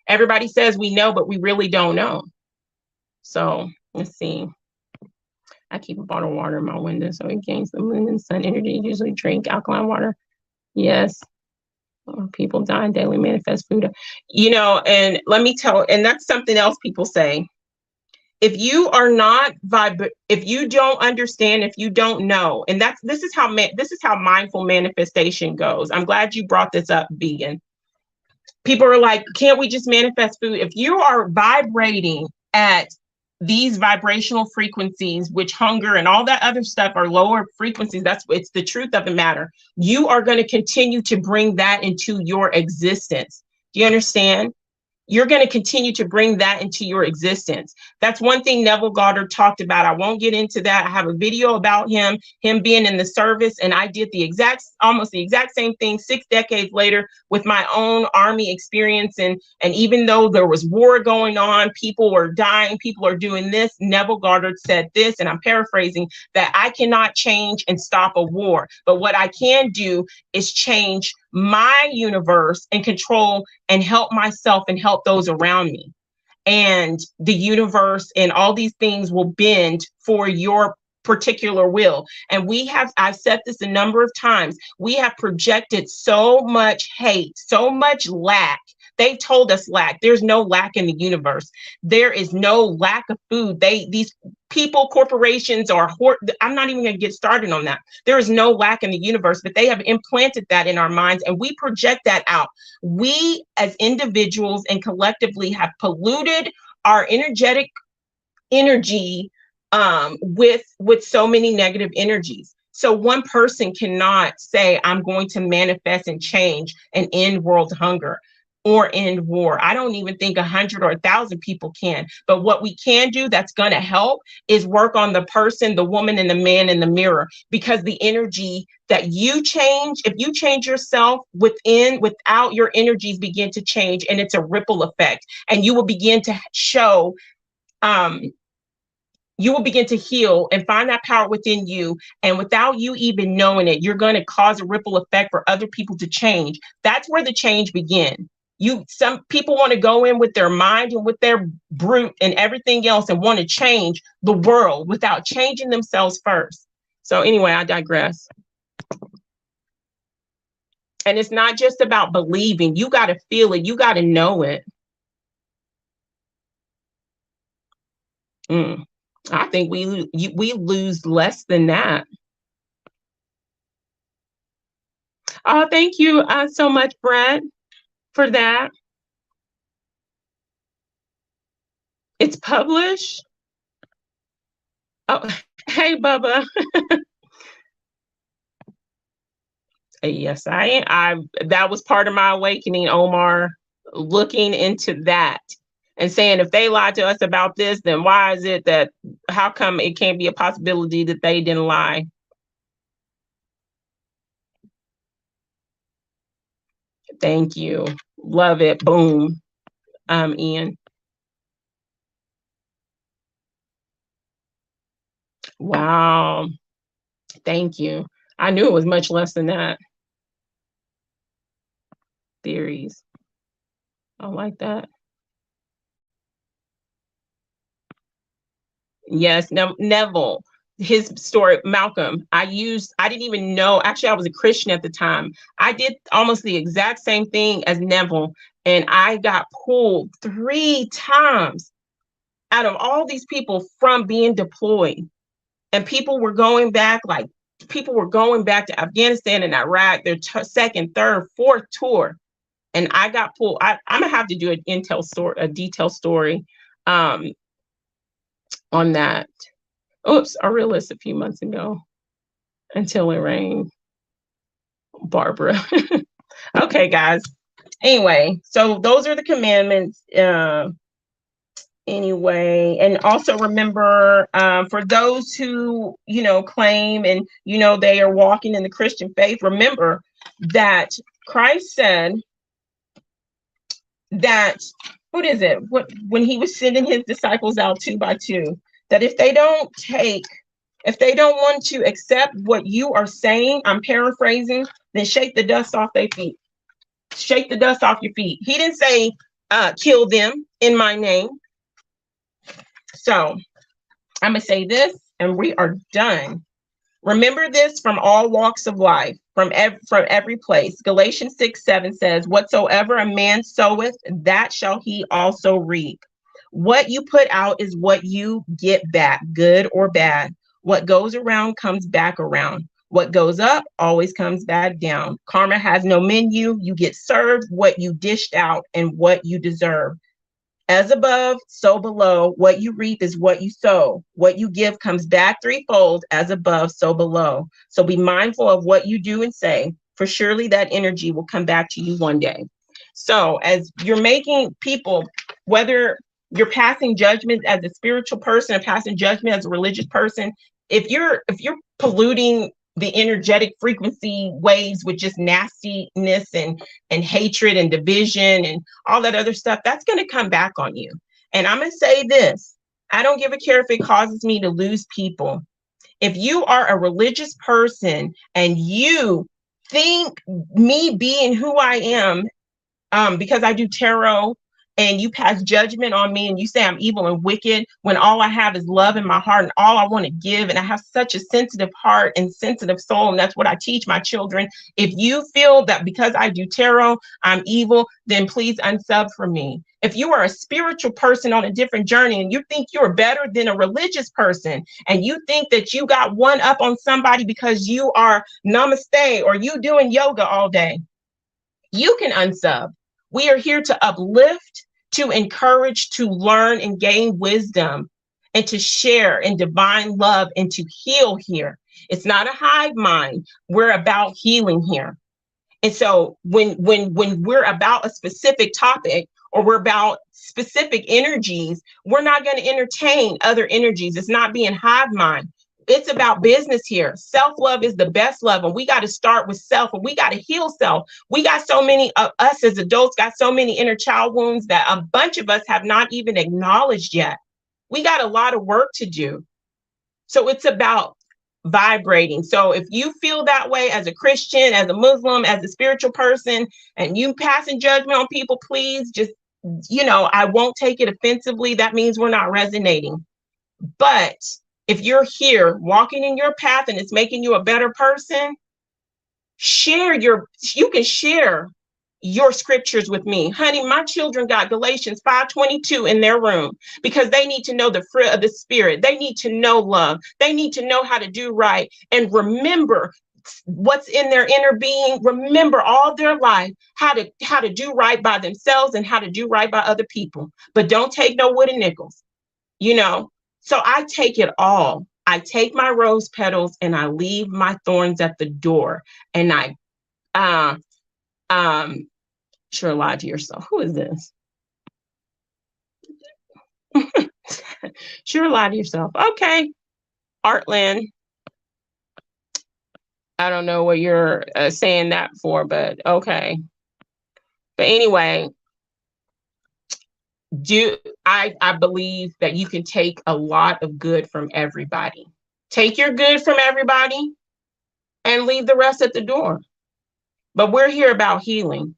Everybody says we know, but we really don't know. So let's see. I keep a bottle of water in my window so it gains the moon and sun energy. Usually drink alkaline water. Yes. People die and daily manifest food. And let me and that's something else people say. If you are not if you don't understand, if you don't know, and this is how mindful manifestation goes. I'm glad you brought this up, vegan. People are like, can't we just manifest food? If you are vibrating at these vibrational frequencies, which hunger and all that other stuff are lower frequencies, it's the truth of the matter. You are going to continue to bring that into your existence. Do you understand? You're going to continue to bring that into your existence. That's one thing Neville Goddard talked about. I won't get into that. I have a video about him being in the service, and I did almost the exact same thing 6 decades later with my own Army experience. And even though there was war going on, people were dying, people are doing this, Neville Goddard said this, and I'm paraphrasing, that I cannot change and stop a war. But what I can do is change my universe and control and help myself and help those around me. And the universe and all these things will bend for your particular will. And I've said this a number of times, we have projected so much hate, so much lack. They've told us lack. There's no lack in the universe. There is no lack of food. These people, corporations I'm not even going to get started on that. There is no lack in the universe, but they have implanted that in our minds and we project that out. We as individuals and collectively have polluted our energy with so many negative energies. So one person cannot say, I'm going to manifest and change and end world hunger or end war. I don't even think 100 or 1,000 people can. But what we can do that's going to help is work on the person, the woman, and the man in the mirror, because the energy that you change, if you change yourself without, your energies begin to change, and it's a ripple effect, and you will begin to show you will begin to heal and find that power within you. And without you even knowing it, you're going to cause a ripple effect for other people to change. That's where the change begins. Some people want to go in with their mind and with their brute and everything else and want to change the world without changing themselves first. So anyway, I digress. And it's not just about believing. You got to feel it. You got to know it. I think we lose less than that. Oh, thank you so much, Brett, for that. It's published. Oh, hey, Bubba. Yes, that was part of my awakening, Omar, looking into that and saying, if they lied to us about this, then why is it how come it can't be a possibility that they didn't lie? Thank you. Love it. Boom. Ian. Wow. Thank you. I knew it was much less than that. Theories. I like that. Yes, Neville. his story, Malcolm, I didn't even know, actually, I was a Christian at the time. I did almost the exact same thing as Neville, and I got pulled 3 times out of all these people from being deployed. And people were going back to Afghanistan and Iraq, their second, third, fourth tour. And I got pulled. I'm gonna have to do a detailed story on that. Oops, I realized a few months ago. Until it rained. Barbara. Okay, guys. Anyway, so those are the commandments. Anyway, and also remember, for those who, claim and, they are walking in the Christian faith, remember that Christ said that, what is it? When he was sending his disciples out 2 by 2, that if they don't want to accept what you are saying, I'm paraphrasing, then shake the dust off their feet. Shake the dust off your feet. He didn't say, kill them in my name. So I'm going to say this and we are done. Remember this from all walks of life, from every place. Galatians 6:7 says, whatsoever a man soweth, that shall he also reap. What you put out is what you get back, good or bad. What goes around comes back around. What goes up always comes back down. Karma has no menu. You get served what you dished out and what you deserve. As above, so below. What you reap is what you sow. What you give comes back threefold. As above, so below. So be mindful of what you do and say, for surely that energy will come back to you one day. So as you're making people, whether you're passing judgment as a spiritual person or passing judgment as a religious person, if you're polluting the energetic frequency waves with just nastiness and hatred and division and all that other stuff, that's going to come back on you. And I'm going to say this, I don't give a care if it causes me to lose people. If you are a religious person and you think me being who I am, because I do tarot, and you pass judgment on me and you say I'm evil and wicked when all I have is love in my heart and all I want to give, and I have such a sensitive heart and sensitive soul, and that's what I teach my children. If you feel that because I do tarot I'm evil, then please unsub from me. If you are a spiritual person on a different journey and you think you're better than a religious person and you think that you got one up on somebody because you are namaste or you doing yoga all day, you can unsub. We are here to uplift, to encourage, to learn and gain wisdom, and to share in divine love and to heal here. It's not a hive mind. We're about healing here. And so when we're about a specific topic or we're about specific energies, we're not going to entertain other energies. It's not being hive mind. It's about business here. Self-love is the best love. And we got to start with self, and we got to heal self. We got so many of us as adults got so many inner child wounds that a bunch of us have not even acknowledged yet. We got a lot of work to do. So it's about vibrating. So if you feel that way as a Christian, as a Muslim, as a spiritual person, and you passing judgment on people, please just, I won't take it offensively. That means we're not resonating. But if you're here walking in your path and it's making you a better person, you can share your scriptures with me. Honey, my children got Galatians 5:22 in their room because they need to know the fruit of the spirit. They need to know love. They need to know how to do right and remember what's in their inner being. Remember all their life how to do right by themselves and how to do right by other people. But don't take no wooden nickels, So I take it all. I take my rose petals and I leave my thorns at the door. And I sure lie to yourself. Who is this? Sure lie to yourself. Okay. Artland. I don't know what you're saying that for, but okay. But anyway, I believe that you can take a lot of good from everybody. Take your good from everybody and leave the rest at the door. But we're here about healing.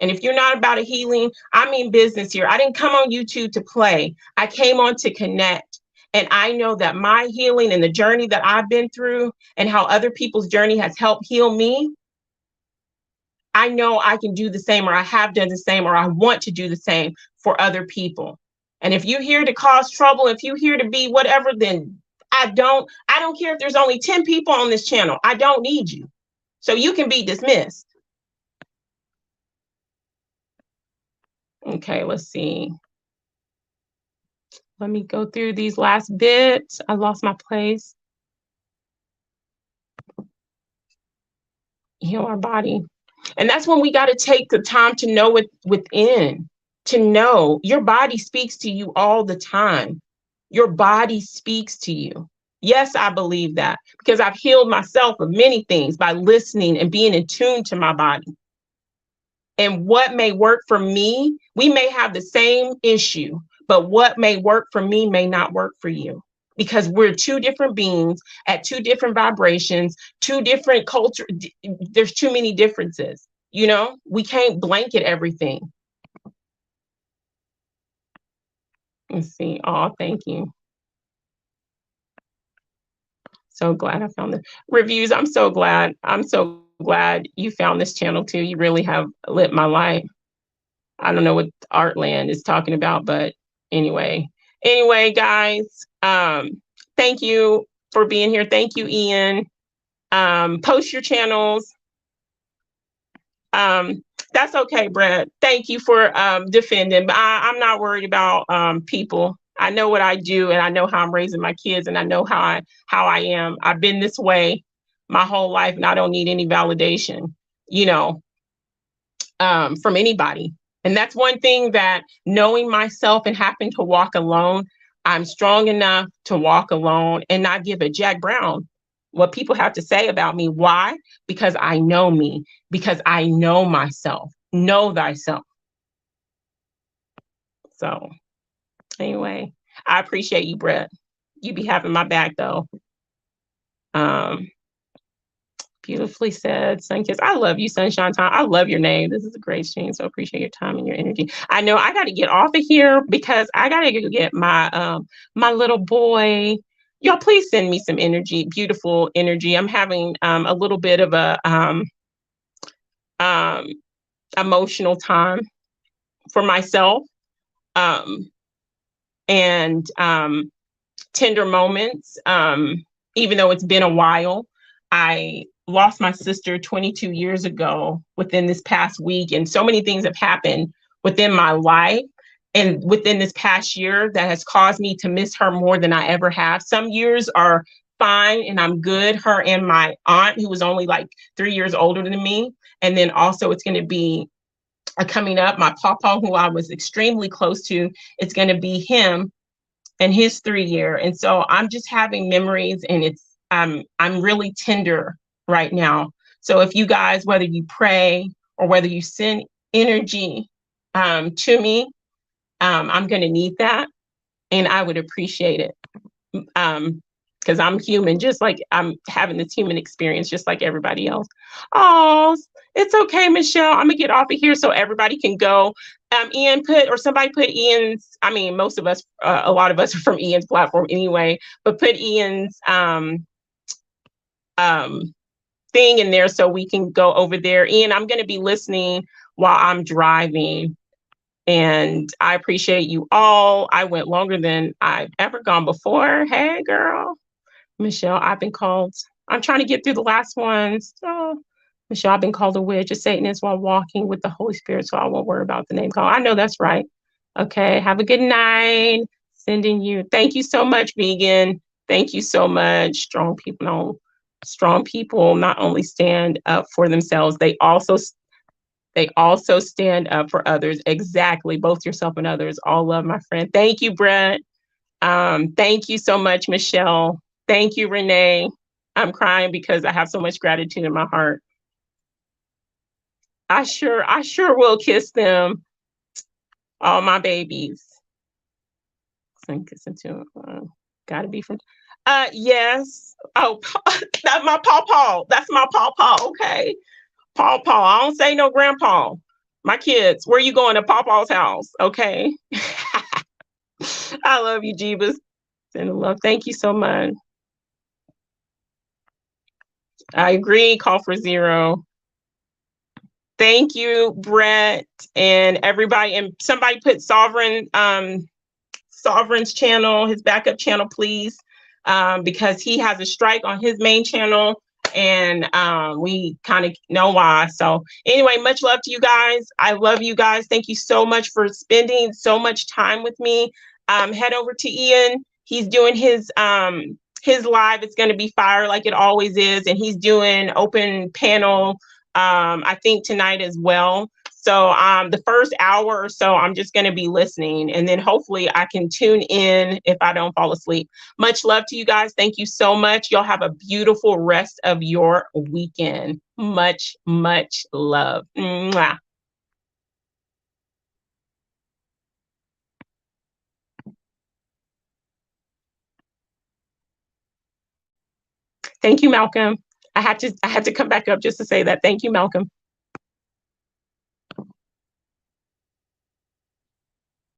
And if you're not about a healing, I mean business here. I didn't come on YouTube to play. I came on to connect And I know that my healing and the journey that I've been through and how other people's journey has helped heal me, I know I can do the same, or I have done the same, or I want to do the same for other people. And if you're here to cause trouble, if you're here to be whatever, then I don't care if there's only 10 people on this channel. I don't need you. So you can be dismissed. Okay, let's see. Let me go through these last bits. I lost my place. Heal our body. And that's when we got to take the time to know it within, to know your body speaks to you all the time. Your body speaks to you. Yes, I believe that because I've healed myself of many things by listening and being in tune to my body. And what may work for me, we may have the same issue, but what may work for me may not work for you, because we're two different beings at two different vibrations, two different culture. There's too many differences. You know, we can't blanket everything. Let's see. Oh, thank you. So glad I found the reviews. I'm so glad. I'm so glad you found this channel too. You really have lit my light. I don't know what Artland is talking about, but anyway, guys, thank you for being here. Thank you, Ian. Post your channels. That's okay, Brett. Thank you for defending. But I'm not worried about people. I know what I do, and I know how I'm raising my kids, and I know how I am. I've been this way my whole life, and I don't need any validation, you know, from anybody. And that's one thing, that knowing myself and having to walk alone, I'm strong enough to walk alone and not give a Jack Brown what people have to say about me. Why? Because I know me, because I know myself. Know thyself. So anyway, I appreciate you, Brett. You be having my back though. Beautifully said, Sunkiss. I love you, Sunshine Time. I love your name. This is a great stream, so appreciate your time and your energy. I know I got to get off of here because I got to go get my my little boy. Y'all, please send me some energy, beautiful energy. I'm having a little bit of a emotional time for myself, and tender moments. Even though it's been a while, I lost my sister 22 years ago within this past week, and so many things have happened within my life and within this past year that has caused me to miss her more than I ever have. Some years are fine and I'm good. Her and my aunt, who was only like 3 years older than me, and then also it's going to be coming up, my papa, who I was extremely close to, it's going to be him and his 3 year. And so I'm just having memories, and it's I'm really tender right now. So if you guys, whether you pray or whether you send energy to me, I'm going to need that, and I would appreciate it. Because I'm human, just like I'm having this human experience, just like everybody else. Oh, it's okay, Michelle. I'm gonna get off of here so everybody can go. Ian somebody put Ian's, I mean, most of us, a lot of us are from Ian's platform anyway, but put Ian's thing in there so we can go over there. Ian, I'm gonna be listening while I'm driving. And I appreciate you all. I went longer than I've ever gone before. Hey, girl. Michelle, I've been called. I'm trying to get through the last ones. Oh, Michelle, I've been called a witch, a Satanist while walking with the Holy Spirit, so I won't worry about the name call. I know that's right. Okay, have a good night. Sending you. Thank you so much, vegan. Thank you so much. Strong people not only stand up for themselves, they also stand up for others. Exactly. Both yourself and others. All love, my friend. Thank you, Brett. Thank you so much, Michelle. Thank you, Renee. I'm crying because I have so much gratitude in my heart. I sure will kiss them. All my babies. Gotta be from yes. Oh, that's my pawpaw. That's my pawpaw. Okay. Pawpaw. I don't say no grandpa. My kids, where you going to Pawpaw's house? Okay. I love you, Jeebus. Send love. Thank you so much. I agree. Call for zero. Thank you, Brett, and everybody. And somebody put Sovereign's channel, his backup channel, please, because he has a strike on his main channel, and we kind of know why. So anyway, much love to you guys. I love you guys. Thank you so much for spending so much time with me. Head over to Ian. He's doing his live. It's going to be fire like it always is, and he's doing open panel. I think tonight as well. So the first hour or so, I'm just going to be listening, and then hopefully I can tune in if I don't fall asleep. Much love to you guys. Thank you so much. Y'all have a beautiful rest of your weekend. Much, much love. Mwah. Thank you, Malcolm. I had to come back up just to say that. Thank you, Malcolm.